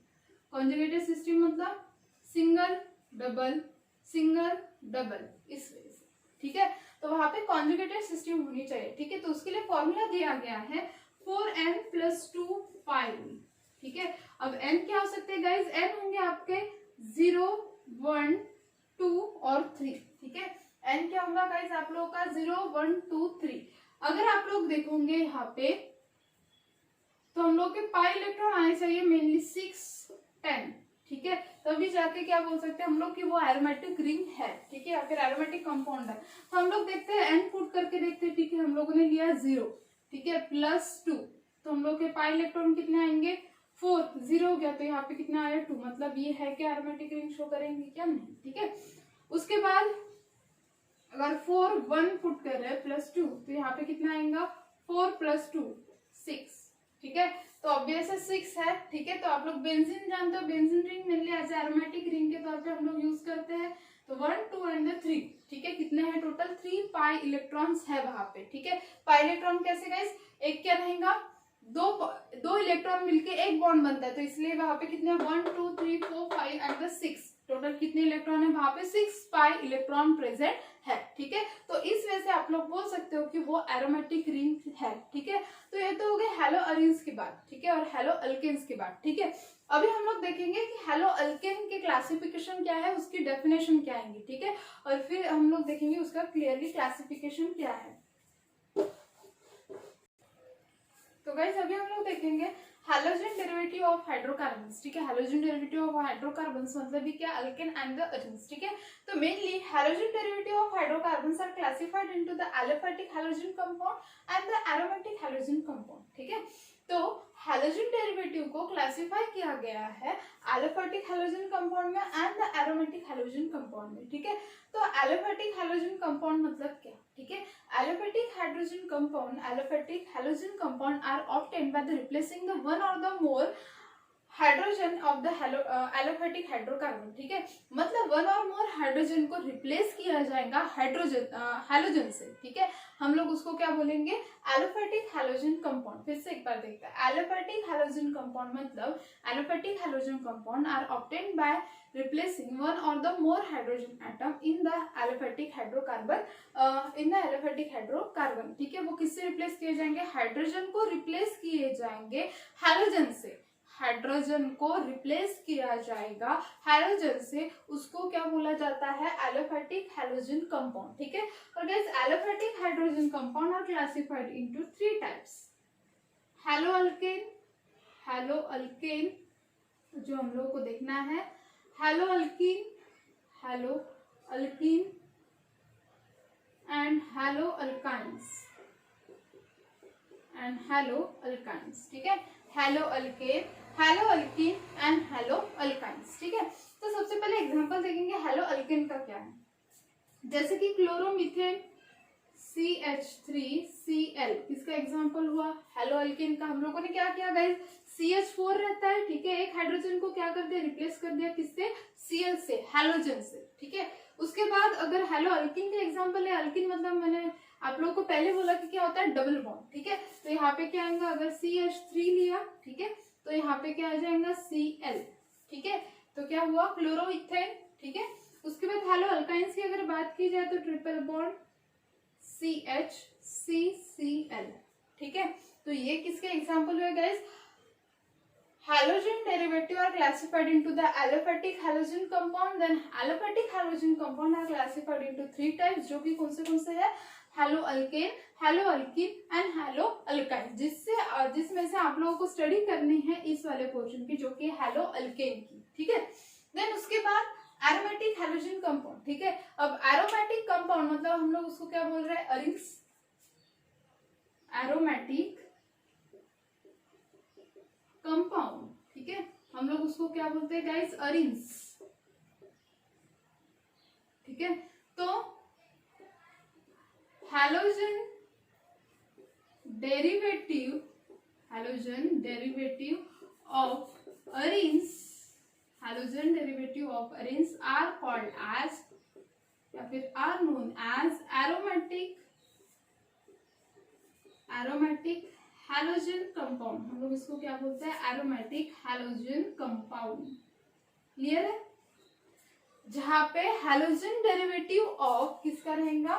कॉन्जुगेटेड सिस्टम मतलब सिंगल डबल सिंगल डबल, इस वजह से, ठीक है। तो वहां पे कॉन्जुगेटेड सिस्टम होनी चाहिए, ठीक है। तो उसके लिए फॉर्मूला दिया गया है 4n+2 5, ठीक है। अब n क्या हो सकते हैं गाइज, n होंगे आपके 0 1 2 और 3, ठीक है। n क्या होगा गाइज आप लोगों का 0 1 2 3। अगर आप लोग देखोगे यहाँ पे तो हम लोग के पाई इलेक्ट्रॉन आने चाहिए मेनली 6 10, ठीक है, तभी जाके क्या बोल सकते हैं हम लोग कि वो एरोमेटिक रिंग है, ठीक है, या फिर एरोमेटिक कंपाउंड है। तो हम लोग देखते हैं n पुट करके देखते हैं, ठीक है, हम लोगों ने लिया 0, ठीक है, +2, तो हम लोग के पाई इलेक्ट्रॉन कितने आएंगे 4, 0 हो गया, तो यहाँ पे कितना आया 2, मतलब ये है क्या एरोमेटिक रिंग शो करेंगे क्या, नहीं, ठीक है। उसके बाद अगर 4 1 पुट कर रहे हैं +2, तो यहाँ पे कितना आएगा 4 + 2 6, ठीक है। तो ऑब्वियस है 6 है, ठीक है। तो आप लोग बेंजीन जानते हो, benzene ring mainly as aromatic ring के तौर पे हम लोग यूज करते हैं। तो तो 1 2 एंड 3, ठीक है, कितने हैं टोटल 3 पाई इलेक्ट्रॉन्स है वहां पे, ठीक है। पाई इलेक्ट्रॉन कैसे गाइस, एक क्या रहेगा, दो इलेक्ट्रॉन मिलके एक बॉन्ड बनता है, तो इसलिए वहां पे कितने 1 2 3 4 5 एंड 6, टोटल कितने इलेक्ट्रॉन है वहां पे 6 पाई इलेक्ट्रॉन प्रेजेंट है, ठीक है। तो इस वजह से आप लोग बोल सकते हो कि वो एरोमेटिक रिंग है, ठीक है। तो ये तो हो गए हैलो अरीन्स की बात, ठीक है, और हैलो अल्केन्स की बात, ठीक है। अभी हम लोग देखेंगे कि हैलो अल्केन के क्लासिफिकेशन क्या है, उसकी डेफिनेशन क्या आएंगी, ठीक है, और फिर हम लोग देखेंगे उसका क्लियरली क्लासिफिकेशन क्या है। तो गाइस अभी हम लोग देखेंगे हैलोजन डेरिवेटिव ऑफ हाइड्रोकार्बन्स, ठीक है। हैलोजन डेरिवेटिव ऑफ हाइड्रोकार्बन्स मतलब भी क्या, अल्केन एंड द अरीन्स, ठीक है। तो mainly halogen derivative of hydrocarbons are classified into the aliphatic halogen compound and the aromatic halogen compound, ठीक है। तो हैलोजन डेरिवेटिव को क्लासिफाई किया गया है एलिफैटिक हैलोजन कंपाउंड में and the aromatic halogen compound में, ठीक है। तो एलिफैटिक हैलोजन कंपाउंड मतलब क्या, ठीक है। Aliphatic halogen compound are obtained by the replacing the one or the more hydrogen of the aliphatic hydrocarbon, ठीक है। मतलब वन और मोर हाइड्रोजन को रिप्लेस किया जाएगा हैलोजन से, ठीक है। हम लोग उसको क्या बोलेंगे, एलोफेटिक हैलोजन कंपाउंड। फिर से एक बार देखते हैं, एलोफेटिक हैलोजन कंपाउंड मतलब aliphatic halogen compound are obtained by replacing one और the more hydrogen atom in the aliphatic hydrocarbon, ठीक है। वो किससे रिप्लेस किए जाएंगे, हाइड्रोजन को रिप्लेस किए जाएंगे हैलोजन से, हाइड्रोजन को रिप्लेस किया जाएगा हैलोजन से, उसको क्या बोला जाता है, एलोफेटिक हैलोजन कंपाउंड, ठीक है। और guys aliphatic hydrogen compound are classified into 3 types, halo alkane जो हम लोगों को देखना है, halo alkene and halo alkynes, ठीक है। Halo alkene and halo alkynes, ठीक है। तो सबसे पहले एग्जांपल देखेंगे हैलो अल्केन का क्या है, जैसे कि क्लोरोमीथेन CH3Cl, इसका एग्जांपल हुआ। हैलो अल्केन का हम लोगों ने क्या किया गाइस, CH4 रहता है, ठीक है, एक हाइड्रोजन को क्या कर दिया, रिप्लेस कर दिया किससे, Cl से, हैलोजन से, ठीक है। उसके बाद अगर हैलो अल्कीन का एग्जांपल है, अल्कीन मतलब मैंने आप लोगों को पहले बोला कि क्या होता है, डबल बॉन्ड, ठीक है। तो यहाँ पे क्या आएगा, अगर CH3 लिया, ठीक है, तो यहाँ पे क्या आ जाएगा Cl, ठीक है। तो क्या हुआ, क्लोरोइथेन, ठीक है। उसके बाद हैलो अल्काइंस की अगर बात की जाए तो ट्रिपल बॉन्ड CH3Cl, ठीक है। तो ये किसके एग्जांपल हुए guys, halogen derivative are classified into the aliphatic halogen compound, then aliphatic halogen compound are classified into 3 types, जो कि कौन से है, hello alkane, hello alkene and hello alkyne, जिसमें से आप लोगों को स्टडी करनी है इस वाले पोर्शन की, जो कि हैलो अल्केन की, ठीक है। देन उसके बाद एरोमेटिक हैलोजन कंपाउंड, ठीक है। अब एरोमेटिक कंपाउंड मतलब हम लोग उसको क्या बोल रहे हैं, अरिंग्स, एरोमेटिक कंपाउंड, ठीक है। हम लोग उसको क्या बोलते हैं गाइस, अरिंस, ठीक है। तो halogen derivative of arenes are called as, या फिर are known as aromatic halogen compound. हम लोग इसको क्या बोलते हैं, एरोमेटिक हैलोजन कंपाउंड, क्लियर है। जहां पे हैलोजन डेरिवेटिव ऑफ किसका रहेगा,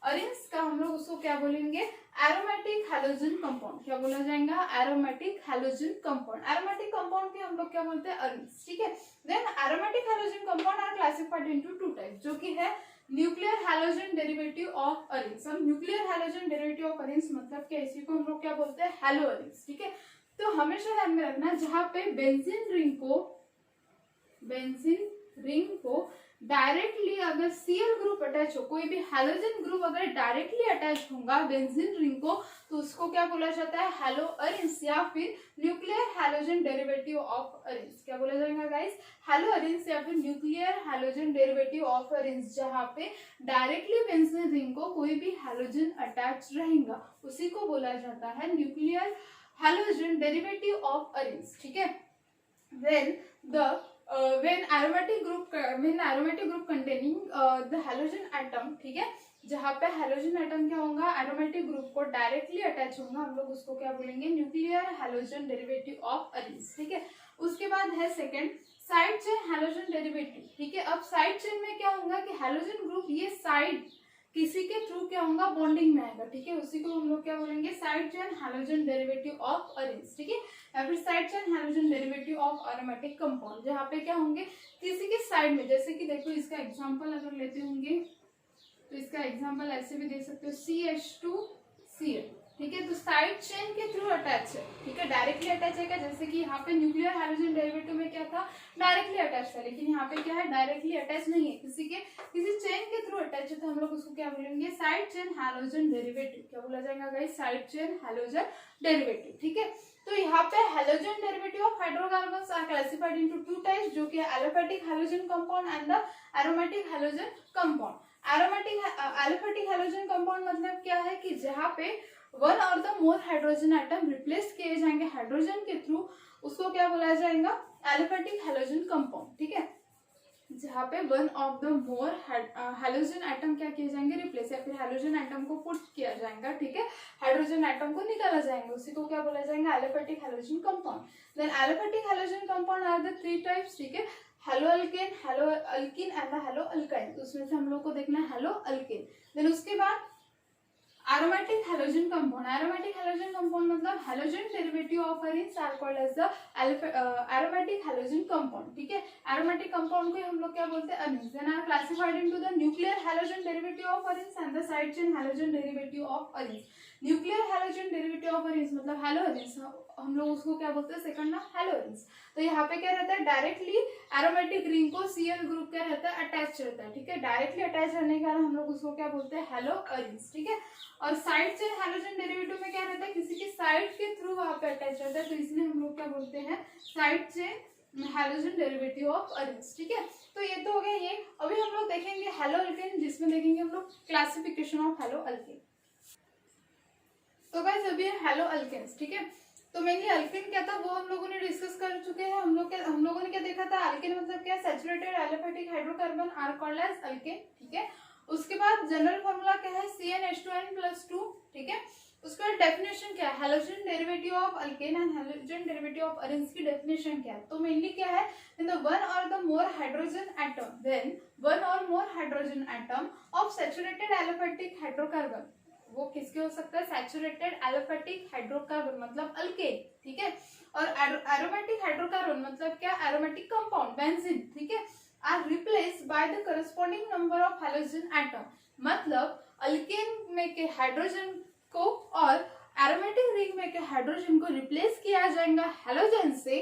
अरिंस का, हम लोग उसको क्या बोलेंगे, एरोमेटिक हैलोजन कंपाउंड, क्या बोला जाएगा, aromatic halogen compound. Aromatic compound के हम लोग क्या बोलते हैं, अरिंस, ठीक है। Then aromatic halogen compound are classified into 2 types, जो कि है nuclear halogen derivative of arenes. अब nuclear halogen derivative of arenes मतलब क्या, इसी को हम लोग क्या बोलते हैं, हैलो अरिंस, ठीक है। तो हमेशा ध्यान में रखना, जहां पे बेंजीन रिंग को डायरेक्टली अगर Cl ग्रुप अटैच हो, कोई भी हैलोजन ग्रुप अगर डायरेक्टली अटैच होगा बेंजीन रिंग को, तो उसको क्या बोला जाता है, हैलो अरिंस, या फिर न्यूक्लियर हैलोजन डेरिवेटिव ऑफ अरिंस। क्या बोला जाएगा गाइस, हैलो अरिंस या फिर न्यूक्लियर हैलोजन डेरिवेटिव ऑफ अरिंस, जहां पे डायरेक्टली बेंजीन रिंग को कोई भी हैलोजन अटैच रहेगा, उसी को बोला जाता है न्यूक्लियर हैलोजन डेरिवेटिव ऑफ अरिंस, ठीक है। Then the when aromatic group containing the halogen atom, ठीक है, जहाँ पे हेलोजन एटम क्या होगा, एरोमेटिक ग्रुप को डायरेक्टली अटैच होगा, हम लोग उसको क्या बोलेंगे, nuclear halogen derivative of arrange, ठीक है। उसके बाद है second side chain halogen derivative, ठीक है। अब साइड चेन में क्या होगा कि हेलोजन ग्रुप ये साइड किसी के थ्रू क्या होगा, बॉन्डिंग में आएगा, ठीक है, उसी को हम लोग क्या बोलेंगे, side chain halogen derivative of arrange, ठीक है। या फिर side chain halogen derivative of aromatic compound, जहाँ पे क्या होंगे किसी के साइड में, जैसे कि देखो इसका एग्जांपल अगर लेते होंगे तो इसका एग्जांपल ऐसे भी दे सकते हो, CH2Cl, ठीक है। तो साइड चेन के थ्रू अटैच है, ठीक है, डायरेक्टली अटैच है, जैसे कि यहाँ पे न्यूक्लियर हाइड्रोजन डेरिवेटिव में क्या था, डायरेक्टली अटैच था, लेकिन यहाँ पे क्या है, डायरेक्टली अटैच नहीं है, किसी चेन के थ्रू अटैच है, तो हम लोग उसको क्या बोलेंगे, साइड चेन हाइड्रोजन डेरिवेटिव, क्या बोला जाएगा guys, side chain hydrogen derivative, ठीक है। तो यहाँ पे halogen derivative of hydrocarbons are classified into two types, जो कि aliphatic halogen compound and the aromatic halogen compound. Aliphatic halogen compound मतलब क्या है कि जहाँ पे वन और the more hydrogen atom replace किए जाएंगे हाइड्रोजन के थ्रू, उसको क्या बोला जाएगा, एलोफेटिक हेलोजन कंपाउंड, ठीक है। जहाँ पे one of the more hydrogen atom क्या किए जाएंगे, रिप्लेस, या फिर हाइड्रोजन एटम को पुट किया जाएगा, ठीक है, हाइड्रोजन एटम को निकाला जाएगा, उसी को क्या बोला जाएगा, aliphatic halogen compound. Then aliphatic halogen compound are the three types, ठीक है, halo alkane, halo alkene and halo alkyne, उसमें से हम लोग को देखना है हेलो अल्केन। देन उसके बाद aromatic halogen compound, aromatic halogen compound मतलब halogen derivative of arenes are called as the aromatic halogen compound, ठीक है। एरोमेटिक कंपाउंड को हम लोग क्या बोलते हैं, arenes. Then are classified into the nuclear halogen derivative of arenes and the side chain halogen derivative of arenes. Nuclear halogen derivative of arenes मतलब halo arenes, हम लोग उसको क्या बोलते हैं, सेकंड नाम हेलो अरेंज। तो यहाँ पे क्या रहता है, डायरेक्टली एरोमेटिक रिंग को Cl ग्रुप क्या रहता है, अटैच रहता है, ठीक है, डायरेक्टली अटैच रहने के कारण हम लोग उसको क्या बोलते हैं, हेलो अरेंज, ठीक है। और साइड चेन हेलोजन डेरिवेटिव में क्या रहता है, किसी की साइड के थ्रू वहां पे अटैच रहता है, तो इसलिए हम लोग क्या बोलते हैं, side chain halogen derivative of arrange, ठीक है। तो ये तो हो गया ये। अभी हम लोग देखेंगे हेलो अल्केन, जिसमें देखेंगे हम लोग क्लासिफिकेशन ऑफ हेलो अल्केन। तो गाइस अभी है हेलो अल्केन्स, ठीक है। तो मेनली अल्केन क्या था वो हम लोगों ने डिस्कस कर चुके हैं। हम लोगों ने क्या देखा था, अल्केन मतलब क्या, saturated aliphatic hydrocarbon are called as alkane, ठीक है। उसके बाद जनरल फॉर्मूला क्या है, CnH2n+2, ठीक है। उसके बाद डेफिनेशन क्या है, halogen derivative of alkane and halogen derivative of arenes की डेफिनेशन क्या है। तो मेनली क्या है, इन द वन और the more hydrogen atom, then one और more hydrogen atom of saturated aliphatic hydrocarbon, वो किसके हो सकता है, सैचुरेटेड एलिफेटिक हाइड्रोकार्बन मतलब अल्केन, ठीक है। और एरोमेटिक हाइड्रोकार्बन मतलब क्या, एरोमेटिक कंपाउंड बेंजीन, ठीक है, are replaced by the corresponding number of halogen atom, मतलब अल्केन में के हाइड्रोजन को और एरोमेटिक रिंग में के हाइड्रोजन को रिप्लेस किया जाएगा हेलोजन से,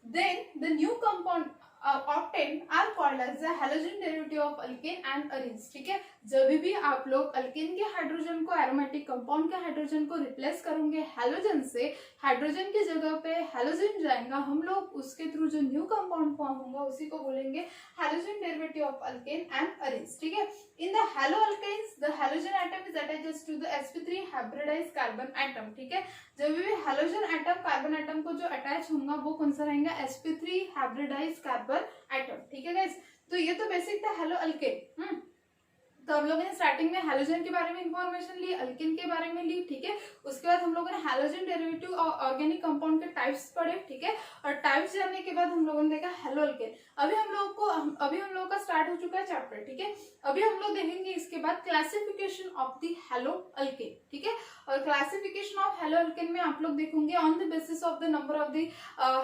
then the new compound obtained are called as the halogen derivative of alkane and arenes, ठीक है। जब भी आप लोग अल्केन के हाइड्रोजन को एरोमेटिक कंपाउंड के हाइड्रोजन को रिप्लेस करोगे हेलोजन से, हाइड्रोजन की जगह पे हेलोजन जाएगा, हम लोग उसके थ्रू जो न्यू कंपाउंड फॉर्म होगा उसी को बोलेंगे halogen derivative of alkane and arenes, ठीक है। In the halo alkanes the halogen atom is attached to the sp3 hybridized carbon atom, ठीक है। जब भी हेलोजन एटम कार्बन एटम को जो अटैच होगा वो कौन सा रहेगा, sp3 हाइब्रिडाइज्ड कार्बन एटम, ठीक है गाइस। तो ये तो बेसिक था हेलो अल्केन। तो हम लोगों ने स्टार्टिंग में हेलोजन के बारे में इंफॉर्मेशन ली, अल्केन के बारे में ली, ठीक है। उसके बाद हम लोगों ने हेलोजन डेरिवेटिव और ऑर्गेनिक कंपाउंड के टाइप्स पढ़े, ठीक है। और टाइप्स जानने के बाद हम लोगों ने देखा हेलो अल्केन। अभी हम लोगों का स्टार्ट हो चुका है चैप्टर, ठीक है। अभी हम लोग देखेंगे इसके बाद classification of the hello alkane, ठीक है। और क्लासिफिकेशन ऑफ हेलो अल्केन में आप लोग देखोगे on the basis of the number of the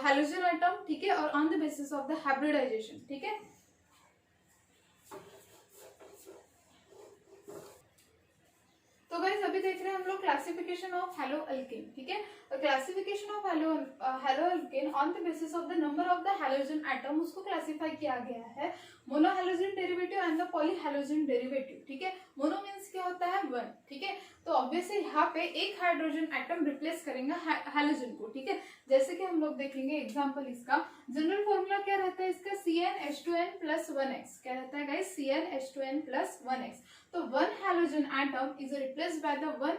halogen atom, ठीक है, और on the basis of the hybridization, ठीक है। तो गाइस अभी देख रहे हैं हम लोग क्लासिफिकेशन ऑफ हेलो अल्केन, ठीक है। Classification of hello alkane on the basis of the number of the halogen atom, उसको क्लासिफाई किया गया है mono halogen derivative and the poly halogen derivative, ठीक है। मोनो मींस क्या होता है, वन, ठीक है। तो ऑब्वियसली यहाँ पे एक हाइड्रोजन एटम रिप्लेस करेंगे हेलोजन को, ठीक है। जैसे कि हम लोग देखेंगे एग्जांपल, इसका जनरल फॉर्मूला क्या रहता है, इसका CnH2n+1x, क्या रहता है गाइस, CnH2n+1x। तो one halogen atom is replaced by the one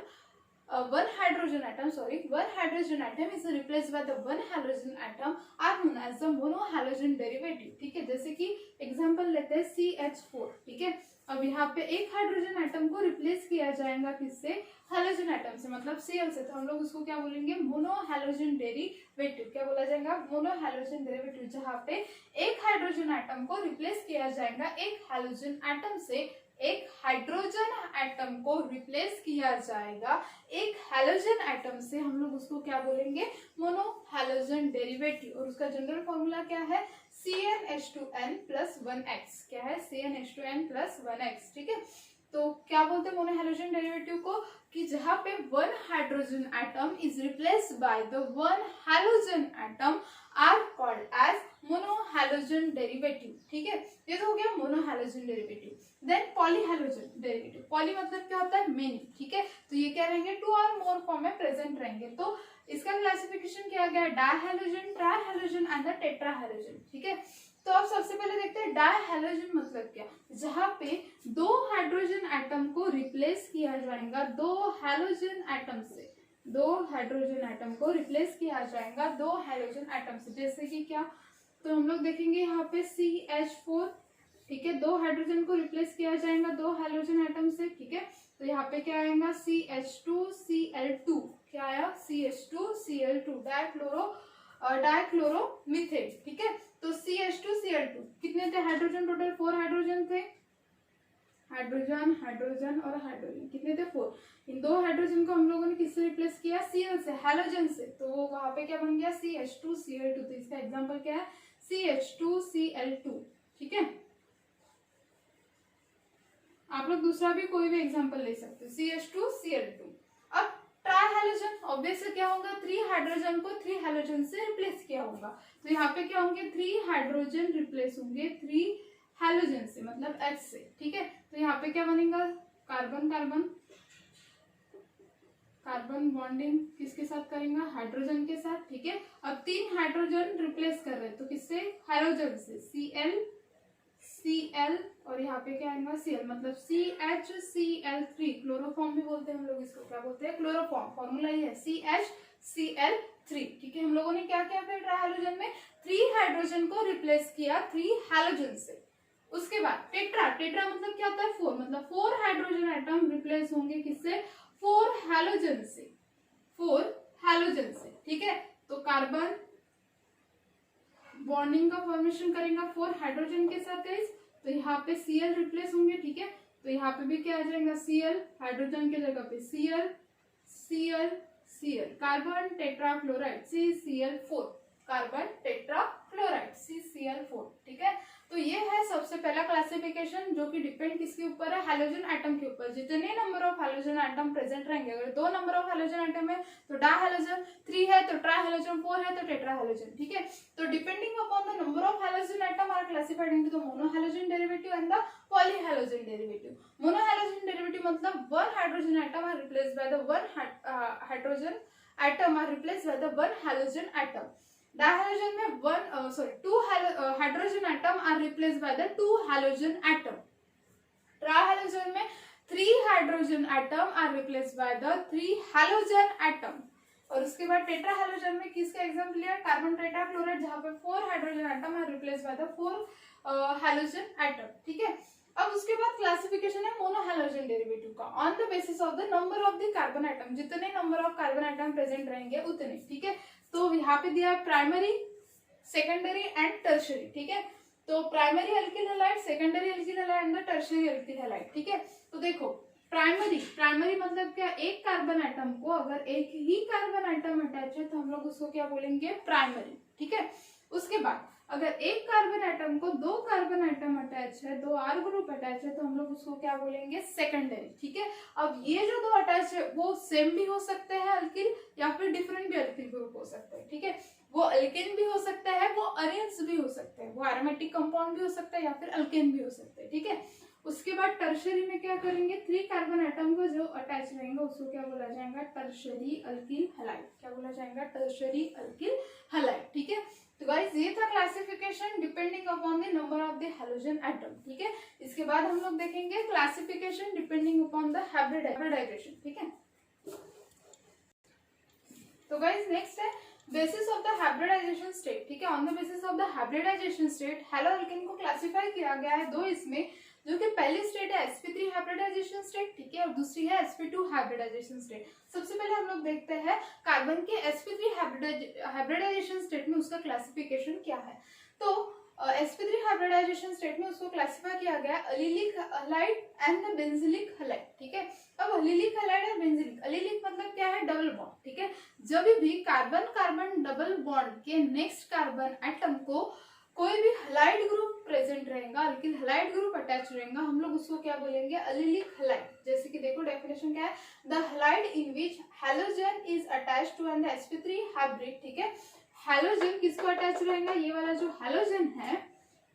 one hydrogen atom is replaced by the one halogen atom are known as the monohalogen derivative. ठीक है, जैसे कि एग्जांपल लेते हैं CH4. ठीक है, अब यहाँ पे एक हाइड्रोजन एटम को रिप्लेस किया जाएगा किससे? हैलोजन एटम से, मतलब Cl से. तो हम लोग उसको क्या बोलेंगे? मोनोहैलोजन डेरिवेटिव. क्या बोला जाएगा? मोनोहैलोजन डेरिवेटिव, जहाँ पे एक हाइड्रोजन एटम को रिप्लेस किया जाएगा एक हैलोजन एटम से, एक हाइड्रोजन एटम को रिप्लेस किया जाएगा एक हैलोजन एटम से. हम लोग उसको क्या बोलेंगे? मोनोहैलोजन डेरिवेटिव. और उसका जनरल फॉर्मूला क्या है? CnH2n + 1x. क्या है? CnH2n + 1x. ठीक है, तो क्या बोलते हैं मोनोहैलोजन डेरिवेटिव को? कि जहां पे one hydrogen atom is replaced by the one halogen atom are called as monohalogen derivative. ठीक है, ये तो हो गया monohalogen derivative. Then polyhalogen derivative. Poly मतलब क्या होता है? मेनी. ठीक है, तो ये क्या रहेंगे? 2 और मोर फॉर्म में प्रेजेंट रहेंगे. तो इसका क्लासिफिकेशन किया गया है डायहैलोजन, ट्राइहैलोजन एंड द टेट्राहैलोजन. ठीक है, तो अब सबसे पहले देखते हैं डायहैलोजन मतलब क्या. जहां पे दो हाइड्रोजन एटम को रिप्लेस किया जाएगा दो हैलोजन एटम से. दो हाइड्रोजन एटम को रिप्लेस किया जाएगा दो हैलोजन एटम से. जैसे कि क्या? तो हम लोग देखेंगे यहाँ पे CH4. ठीक है, दो हाइड्रोजन को रिप्लेस किया जाएगा दो हैलोजन एटम से. ठीक है, तो यहाँ पे क्या आएगा? CH2Cl2. क्या आया? CH2Cl2 डायक्लोरोमीथेन. ठीक है, तो CH2Cl2 कितने थे हाइड्रोजन? टोटल 4 हाइड्रोजन थे. हाइड्रोजन, हाइड्रोजन और हाइड्रोजन कितने थे? 4. इन दो हाइड्रोजन को हम लोगों ने किससे रिप्लेस किया? Cl से, हैलोजन से. तो वहां पे क्या बन गया? CH2Cl2. तो इसका एग्जांपल क्या है? CH2Cl2. ठीक है, आप लोग दूसरा भी कोई भी एग्जांपल ले सकते हो. CH2Cl2. अब ट्राइहैलोजन ऑब्वियसली क्या होगा? 3 हाइड्रोजन को 3 हैलोजन से रिप्लेस किया होगा. तो यहाँ पे क्या होंगे? 3 हाइड्रोजन रिप्लेस होंगे 3 हैलोजन से, मतलब H से. ठीक है, तो यहाँ पे क्या बनेगा? Carbon carbon. कार्बन बॉन्डिंग किसके साथ करेंगे? हाइड्रोजन के साथ. ठीक है, अब 3 हाइड्रोजन रिप्लेस कर रहे हैं तो किससे? हैलोजन से. Cl और यहाँ पे क्या आएगा? Cl, मतलब CHCl3. क्लोरोफॉर्म भी बोलते हैं हम लोग इसको. क्या बोलते हैं? क्लोरोफॉर्म. फॉर्मूला ये है CHCl3. ठीक है, हम लोगों ने क्या किया फिर ट्राइहैलोजन में? 3 हाइड्रोजन को रिप्लेस किया 3 हैलोजन से. उसके बाद टेट्रा. टेट्रा मतलब क्या होता है? 4. मतलब 4 हाइड्रोजन एटम रिप्लेस होंगे किससे? 4 हैलोजन से. 4 हैलोजन से. ठीक है, तो कार्बन बॉन्डिंग का फॉर्मेशन करेगा 4 हाइड्रोजन के साथ गाइस. तो यहाँ पे Cl रिप्लेस होंगे. ठीक है, तो यहाँ पे भी क्या आ जाएगा? Cl. हाइड्रोजन के जगह पे Cl, Cl, Cl. Carbon tetrafluoride CCl4. Carbon tetrafluoride CCl4. ठीक है, तो ये है सबसे पहला क्लासिफिकेशन जो कि डिपेंड किसके ऊपर है? हैलोजन एटम के ऊपर. जितने number of halogen atom present रहेंगे, अगर 2 नंबर ऑफ हैलोजन एटम है तो डायहैलोजन, 3 है तो ट्राइहैलोजन, 4 है तो टेट्राहैलोजन. ठीक है, तो depending upon the number of halogen atom are classified into the monohalogen derivative and the polyhalogen derivative. Monohalogen derivative मतलब 1 hydrogen atom are replaced by the 1 hydrogen atom are replaced by the 1 halogen atom. Dihalogen में 2 hydrogen atom are replaced by the 2 halogen atom. Trihalogen में 3 hydrogen atom are replaced by the 3 halogen atom. और उसके बाद टेट्राहैलोजन में किसका example लिया? Carbon tetrafluoride, जहां पे 4 hydrogen atom are replaced by the 4 halogen atom. ठीक है, अब उसके बाद क्लासिफिकेशन है मोनोहैलोजन डेरिवेटिव का on the basis of the number of the carbon atom. जितने number of carbon atom present रहेंगे उतने. ठीक है, तो यहाँ पे दिया है प्राइमरी, सेकेंडरी एंड टर्शरी. ठीक है, तो primary alkyl halide, secondary alkyl halide and tertiary alkyl halide. ठीक है, तो देखो प्राइमरी मतलब क्या? एक कार्बन एटम को अगर एक ही कार्बन एटम अटैच है तो हम लोग उसको क्या बोलेंगे? प्राइमरी. ठीक है, उसके बाद अगर एक कार्बन एटम को 2 कार्बन एटम अटैच है, 2 R ग्रुप अटैच है तो हम लोग उसको क्या बोलेंगे? सेकेंडरी. ठीक है, अब ये जो 2 अटैच है वो सेम भी हो सकते हैं अल्किल या फिर डिफरेंट भी अल्किल ग्रुप हो सकते हैं. ठीक है, वो अल्केन भी हो सकता है, वो अरेन्स भी हो सकते हैं, वो एरोमेटिक कंपाउंड भी हो सकता है या फिर अल्केन भी हो सकते हैं. ठीक है, उसके बाद टर्शरी में क्या करेंगे? 3 कार्बन एटम को जो अटैच रहेंगे उसको क्या बोला जाएगा? Tertiary alkyl halide. क्या बोला जाएगा? Tertiary alkyl halide. ठीक है, तो गाइस ये था classification depending upon the number of the halogen atom. ठीक है, इसके बाद हम लोग देखेंगे classification depending upon the hybridization. ठीक है, तो गाइस नेक्स्ट है basis of the hybridization state, ठीक है। On the basis of the hybridization state halo alkane को क्लासिफाई किया गया है दो इसमें, जो कि पहली स्टेट है sp3 हाइब्रिडाइजेशन स्टेट, ठीक है, और दूसरी है sp2 हाइब्रिडाइजेशन स्टेट। सबसे पहले हम लोग देखते हैं कार्बन के sp3 हाइब्रिडाइजेशन स्टेट में उसका क्लासिफिकेशन क्या है। तो sp3 हाइब्रिडाइजेशन स्टेट में उसको क्लासिफाई किया गया allelic halide and benzylic halide, ठीक है। अब अलीलिक हलाइड और बेंजिलिक, अलीलिक मतलब क्या है, डबल बॉन्ड, ठीक है। जब भी कार्बन कार्बन डबल बॉन्ड के नेक्स्ट कार्बन एटम को कोई भी हलाइड ग्रुप प्रेजेंट रहेगा, लेकिन हलाइड ग्रुप अटैच रहेगा, हम लोग उसको क्या बोलेंगे, अलीलिक हलाइड। जैसे कि देखो डेफिनेशन क्या है, the halide in which halogen is attached to an sp3 hybrid, ठीक है। हैलोजन किसको अटैच रहेगा, ये वाला जो हैलोजन है,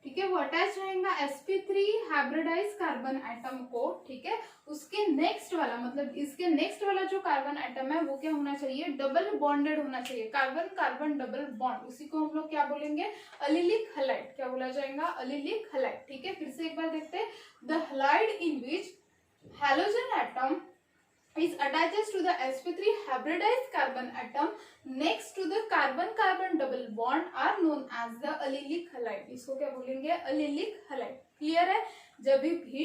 ठीक है, वो अटैच रहेगा sp3 हाइब्रिडाइज कार्बन एटम को, ठीक है। उसके नेक्स्ट वाला मतलब इसके नेक्स्ट वाला जो कार्बन एटम है वो क्या होना चाहिए, डबल बॉन्डेड होना चाहिए, कार्बन कार्बन डबल बॉन्ड, उसी को हम लोग क्या बोलेंगे, अलीलिक हलाइड। क्या बोला जाएगा, अलीलिक हलाइड, ठीक है। फिर से एक बार देखते हैं, the halide in which halogen atom is attaches to the sp3 hybridized carbon atom next to the carbon carbon double bond are known as the allelic halide। इसको क्या बोलेंगे, allelic halide। क्लियर है। जब भी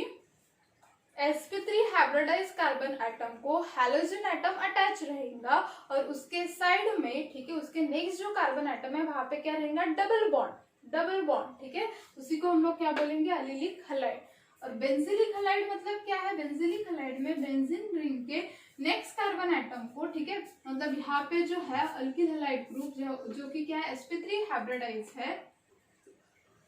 sp3 हाइब्रिडाइज कार्बन एटम को halogen atom attach रहेगा और उसके साइड में, ठीक है, उसके नेक्स्ट जो कार्बन एटम है वहां पे क्या रहेगा, डबल बॉन्ड, डबल बॉन्ड, ठीक है, उसी को हम लोग क्या बोलेंगे, अलीलिक हलाइड। और बेंजिलिक हलाइड मतलब क्या है, बेंजिलिक हलाइड में बेंजीन रिंग के नेक्स्ट कार्बन एटम को, ठीक है, मतलब यहाँ पे जो है अल्किल हलाइड ग्रुप जो कि क्या है, sp3 हाइब्रिडाइज है,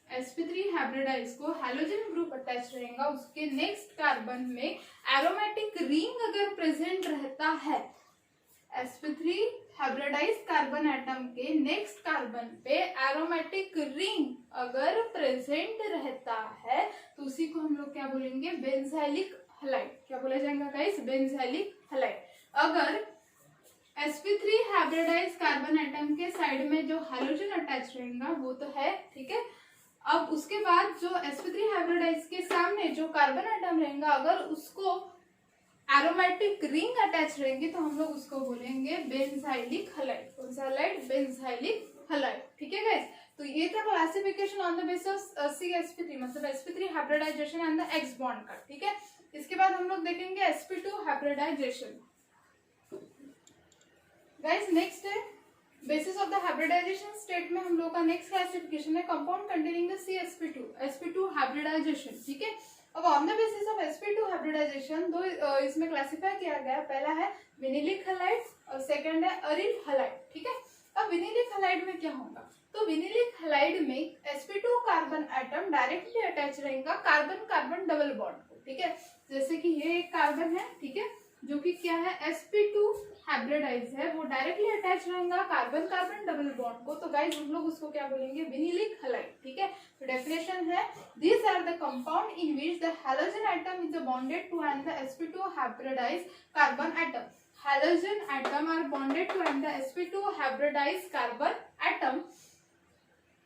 sp3 हाइब्रिडाइज को हैलोजन ग्रुप अटैच रहेगा, उसके नेक्स्ट कार्बन में एरोमेटिक रिंग अगर प्रेजेंट रहता है, sp3 हाइब्रिडाइज कार्बन एटम के नेक्स्ट कार्बन पे एरोमेटिक रिंग अगर प्रेजेंट रहता है तो उसी को हम लोग क्या बोलेंगे, बेंजाइलिक हलाइड। क्या बोला जाएगा गाइस, बेंजाइलिक हलाइड। अगर sp3 हाइब्रिडाइज कार्बन एटम के साइड में जो हैलोजन अटैच रहेगा वो तो है, ठीक है। अब उसके बाद जो sp3 हाइब्रिडाइज के सामने जो कार्बन एटम रहेगा, अगर उसको एरोमेटिक रिंग अटैच रहेंगे तो हम लोग उसको बोलेंगे बेंजाइलिक हलाइड। कौन सा हलाइड, बेंजाइलिक हलाइड, ठीक है गाइस। तो ये था classification on the basis of sp3 मतलब sp3 hybridization and the X bond का, ठीक है। इसके बाद हम लोग देखेंगे sp2 हाइब्रिडाइजेशन। गाइस नेक्स्ट है basis of the hybridization state में हम लोग का नेक्स्ट क्लासिफिकेशन है compound containing the sp2 hybridization, ठीक है। अब on the basis of sp2 hybridization दो इसमें क्लासिफाई किया गया, पहला है विनिलिक हलाइड और सेकंड है अरिल हलाइड, ठीक है। अब विनिलिक हलाइड में क्या होगा, तो विनिलिक हलाइड में sp2 carbon atom directly attach रहेगा कार्बन कार्बन डबल बॉन्ड को, ठीक है। जैसे कि ये एक कार्बन है, ठीक है, जो कि क्या है, sp2 हाइब्रिडाइज है, वो डायरेक्टली अटैच रहेगा कार्बन कार्बन डबल बॉन्ड को, तो गाइस हम लोग उसको क्या बोलेंगे, विनिलिक हलाइड, ठीक है। तो डेफिनेशन है, these are the compound in which the halogen atom is bonded to and the sp2 hybridized carbon atom। halogen atom are bonded to and the sp2 hybridized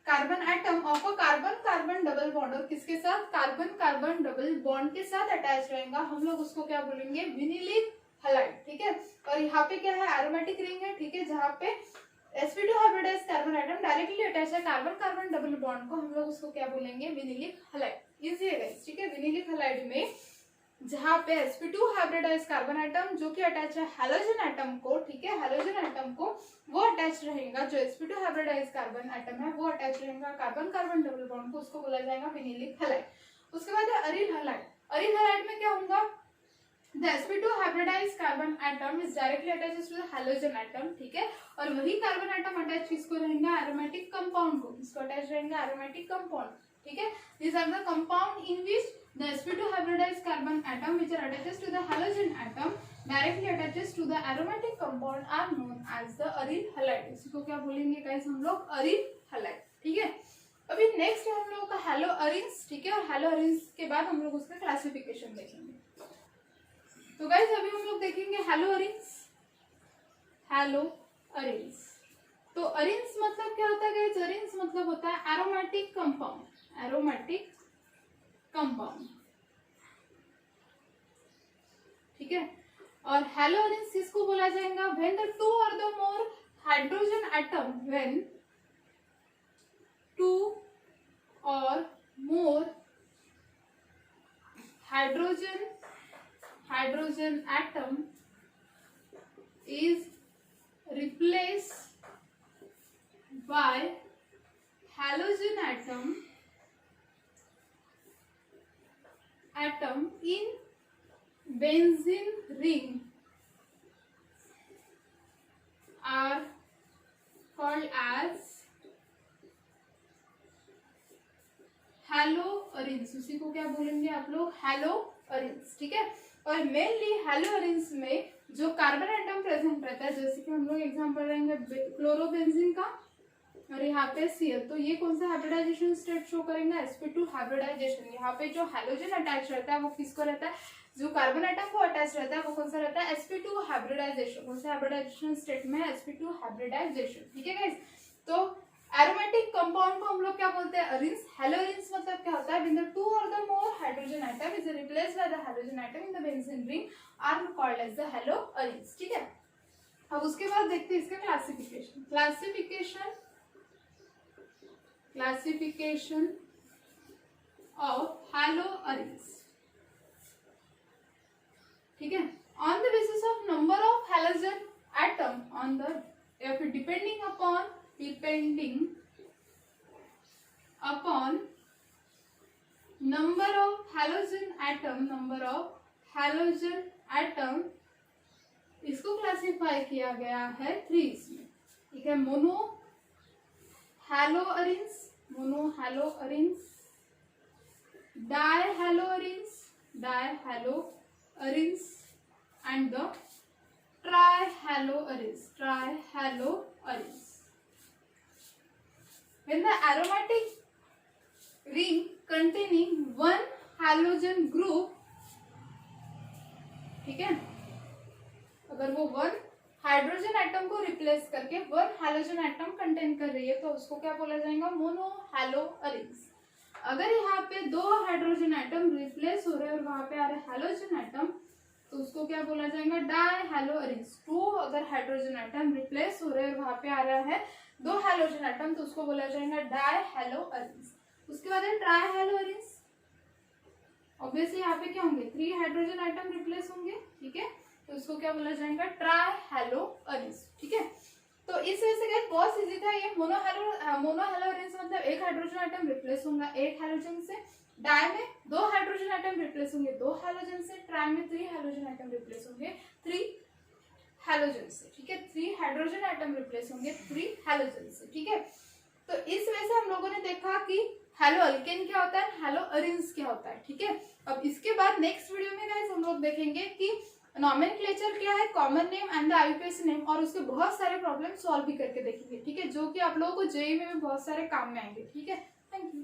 carbon atom of a carbon carbon double bond, और किसके साथ, carbon carbon double bond के साथ attach रहेगा, हम लोग उसको क्या बोलेंगे, विनिलिक हलाइड, ठीक है। और यहाँ पे क्या है, एरोमेटिक रिंग है, ठीक है, जहाँ पे sp2 hybridize carbon atom directly attach है कार्बन कार्बन डबल बॉन्ड को, हम लोग उसको क्या बोलेंगे, विनिलिक हलाइड। इजी है गाइस, ठीक है। विनिलिक हलाइड में जहाँ पे sp2 हाइब्रिडाइज कार्बन एटम जो कि अटैच है हैलोजन एटम को, ठीक है, हैलोजन एटम को, वो अटैच रहेगा, जो sp2 हाइब्रिडाइज कार्बन एटम है वो अटैच रहेगा कार्बन कार्बन डबल बॉन्ड को, उसको बोला जाएगा विनिलिक हलाइड। उसके बाद है अरिल हलाइड। अरिल हलाइड में क्या होगा, the sp2 hybridized carbon atom is directly attached to the halogen atom, ठीक है, और वही कार्बन एटम अटैच किसको रहेगा, एरोमेटिक कंपाउंड को, किसको अटैच रहेगा, एरोमेटिक कंपाउंड, ठीक है। these are the compound in which the sp2 hybridized carbon atom which are attaches to the halogen atom directly attaches to the aromatic compound are known as the aryl halide। इसको क्या बोलेंगे guys हम लोग, aril halide, ठीक है। अभी next है हम लोगों का हेलो अरिन्स, ठीक है, और हेलो अरिन्स के बाद हम लोग उसका क्लासिफिकेशन देखेंगे। तो गाइस अभी हम लोग देखेंगे हेलो अरिन्स। हेलो अरिन्स, तो अरिन्स मतलब क्या होता है गाइस, अरिन्स मतलब होता है एरोमेटिक कंपाउंड, एरोमेटिक कंपाउंड, ठीक है। और हेलो अरिन्स किसको बोला जाएगा, when the two or the more hydrogen atom when two or more hydrogen atom is replaced by halogen atom in benzene ring are called as हैलोअरिन्स। उसी को क्या बोलेंगे आप लोग? हैलोअरिन्स। ठीक है। और मेनली हैलोअरिन्स में जो कार्बन एटम प्रेजेंट रहता है, जैसे कि हम लोग एग्जांपल लेंगे क्लोरोबेंजीन का और यहाँ पे Cl, तो ये कौन सा हाइब्रिडाइजेशन स्टेट शो करेंगे? sp2 hybridisation. यहाँ पे जो हैलोजन अटैच रहता है वो किसको रहता है? जो कार्बन एटम को अटैच रहता है वो कौन सा रहता है? sp2 hybridisation. कौन सा हाइब्रिडाइजेशन स्टेट में? sp2 hybridization. ठीक है गाइस। तो एरोमेटिक कंपाउंड को हम लोग क्या बोलते हैं? अरिन्स। हैलोअरिन्स मतलब क्या होता है? When the two or the more hydrogen atom is replaced by the halogen atom in the benzene ring are called as the हैलोअरिन्स। ठीक है। अब उसके बाद देखते हैं इसका क्लासिफिकेशन। Classification of haloarenes. ठीक है। On the basis of number of halogen atom on the या फिर depending upon number of halogen atom इसको क्लासिफाई किया गया है 3 इसमें। ठीक है। Mono haloarenes, di haloarenes and the tri haloarenes. When the aromatic ring containing one halogen group, ठीक है, अगर वो वन हाइड्रोजन एटम को रिप्लेस करके वन हैलोजन एटम कंटेन कर रही है तो उसको क्या बोला जाएगा? मोनो हैलोअरिन्स। अगर यहाँ पे दो हाइड्रोजन एटम रिप्लेस हो रहे हैं और वहां पे आ रहा है हैलोजन एटम तो उसको क्या बोला जाएगा? डाई हैलोअरिन्स। टू अगर हाइड्रोजन एटम रिप्लेस हो रहे हैं और वहां पे आ रहा है दो हैलोजन एटम तो उसको बोला जाएगा डाई हैलोअरिन्स। उसके बाद है ट्राई हैलोअरिन्स। ऑब्वियसली यहाँ पे क्या होंगे? 3 हाइड्रोजन एटम रिप्लेस होंगे। ठीक है। तो उसको क्या बोला जाएगा? ट्राई हैलोअरिन्स। ठीक है। तो इस वजह से गाइस बहुत इजी था ये। मोनो हैलोअरिन्स मतलब एक हाइड्रोजन एटम रिप्लेस होगा एक हैलोजन से। डाई में 2 हाइड्रोजन एटम रिप्लेस होंगे 2 हैलोजन से। ट्राई में 3 हाइड्रोजन एटम रिप्लेस होंगे 3 हैलोजन से। ठीक है। 3 हाइड्रोजन एटम रिप्लेस होंगे 3 हैलोजन से। ठीक है। तो इस वजह से हम लोगों ने देखा कि हेलो अल्केन क्या होता है, हैलोअरिन्स क्या होता है। ठीक है। अब इसके बाद नेक्स्ट वीडियो में गाइस हम लोग देखेंगे कि नॉमेनक्लेचर क्या है, common name and the IUPAC name, और उसके बहुत सारे प्रॉब्लम सॉल्व भी करके देखेंगे। ठीक है। जो कि आप लोगों को जेईई में भी बहुत सारे काम में आएंगे। ठीक है। Thank you.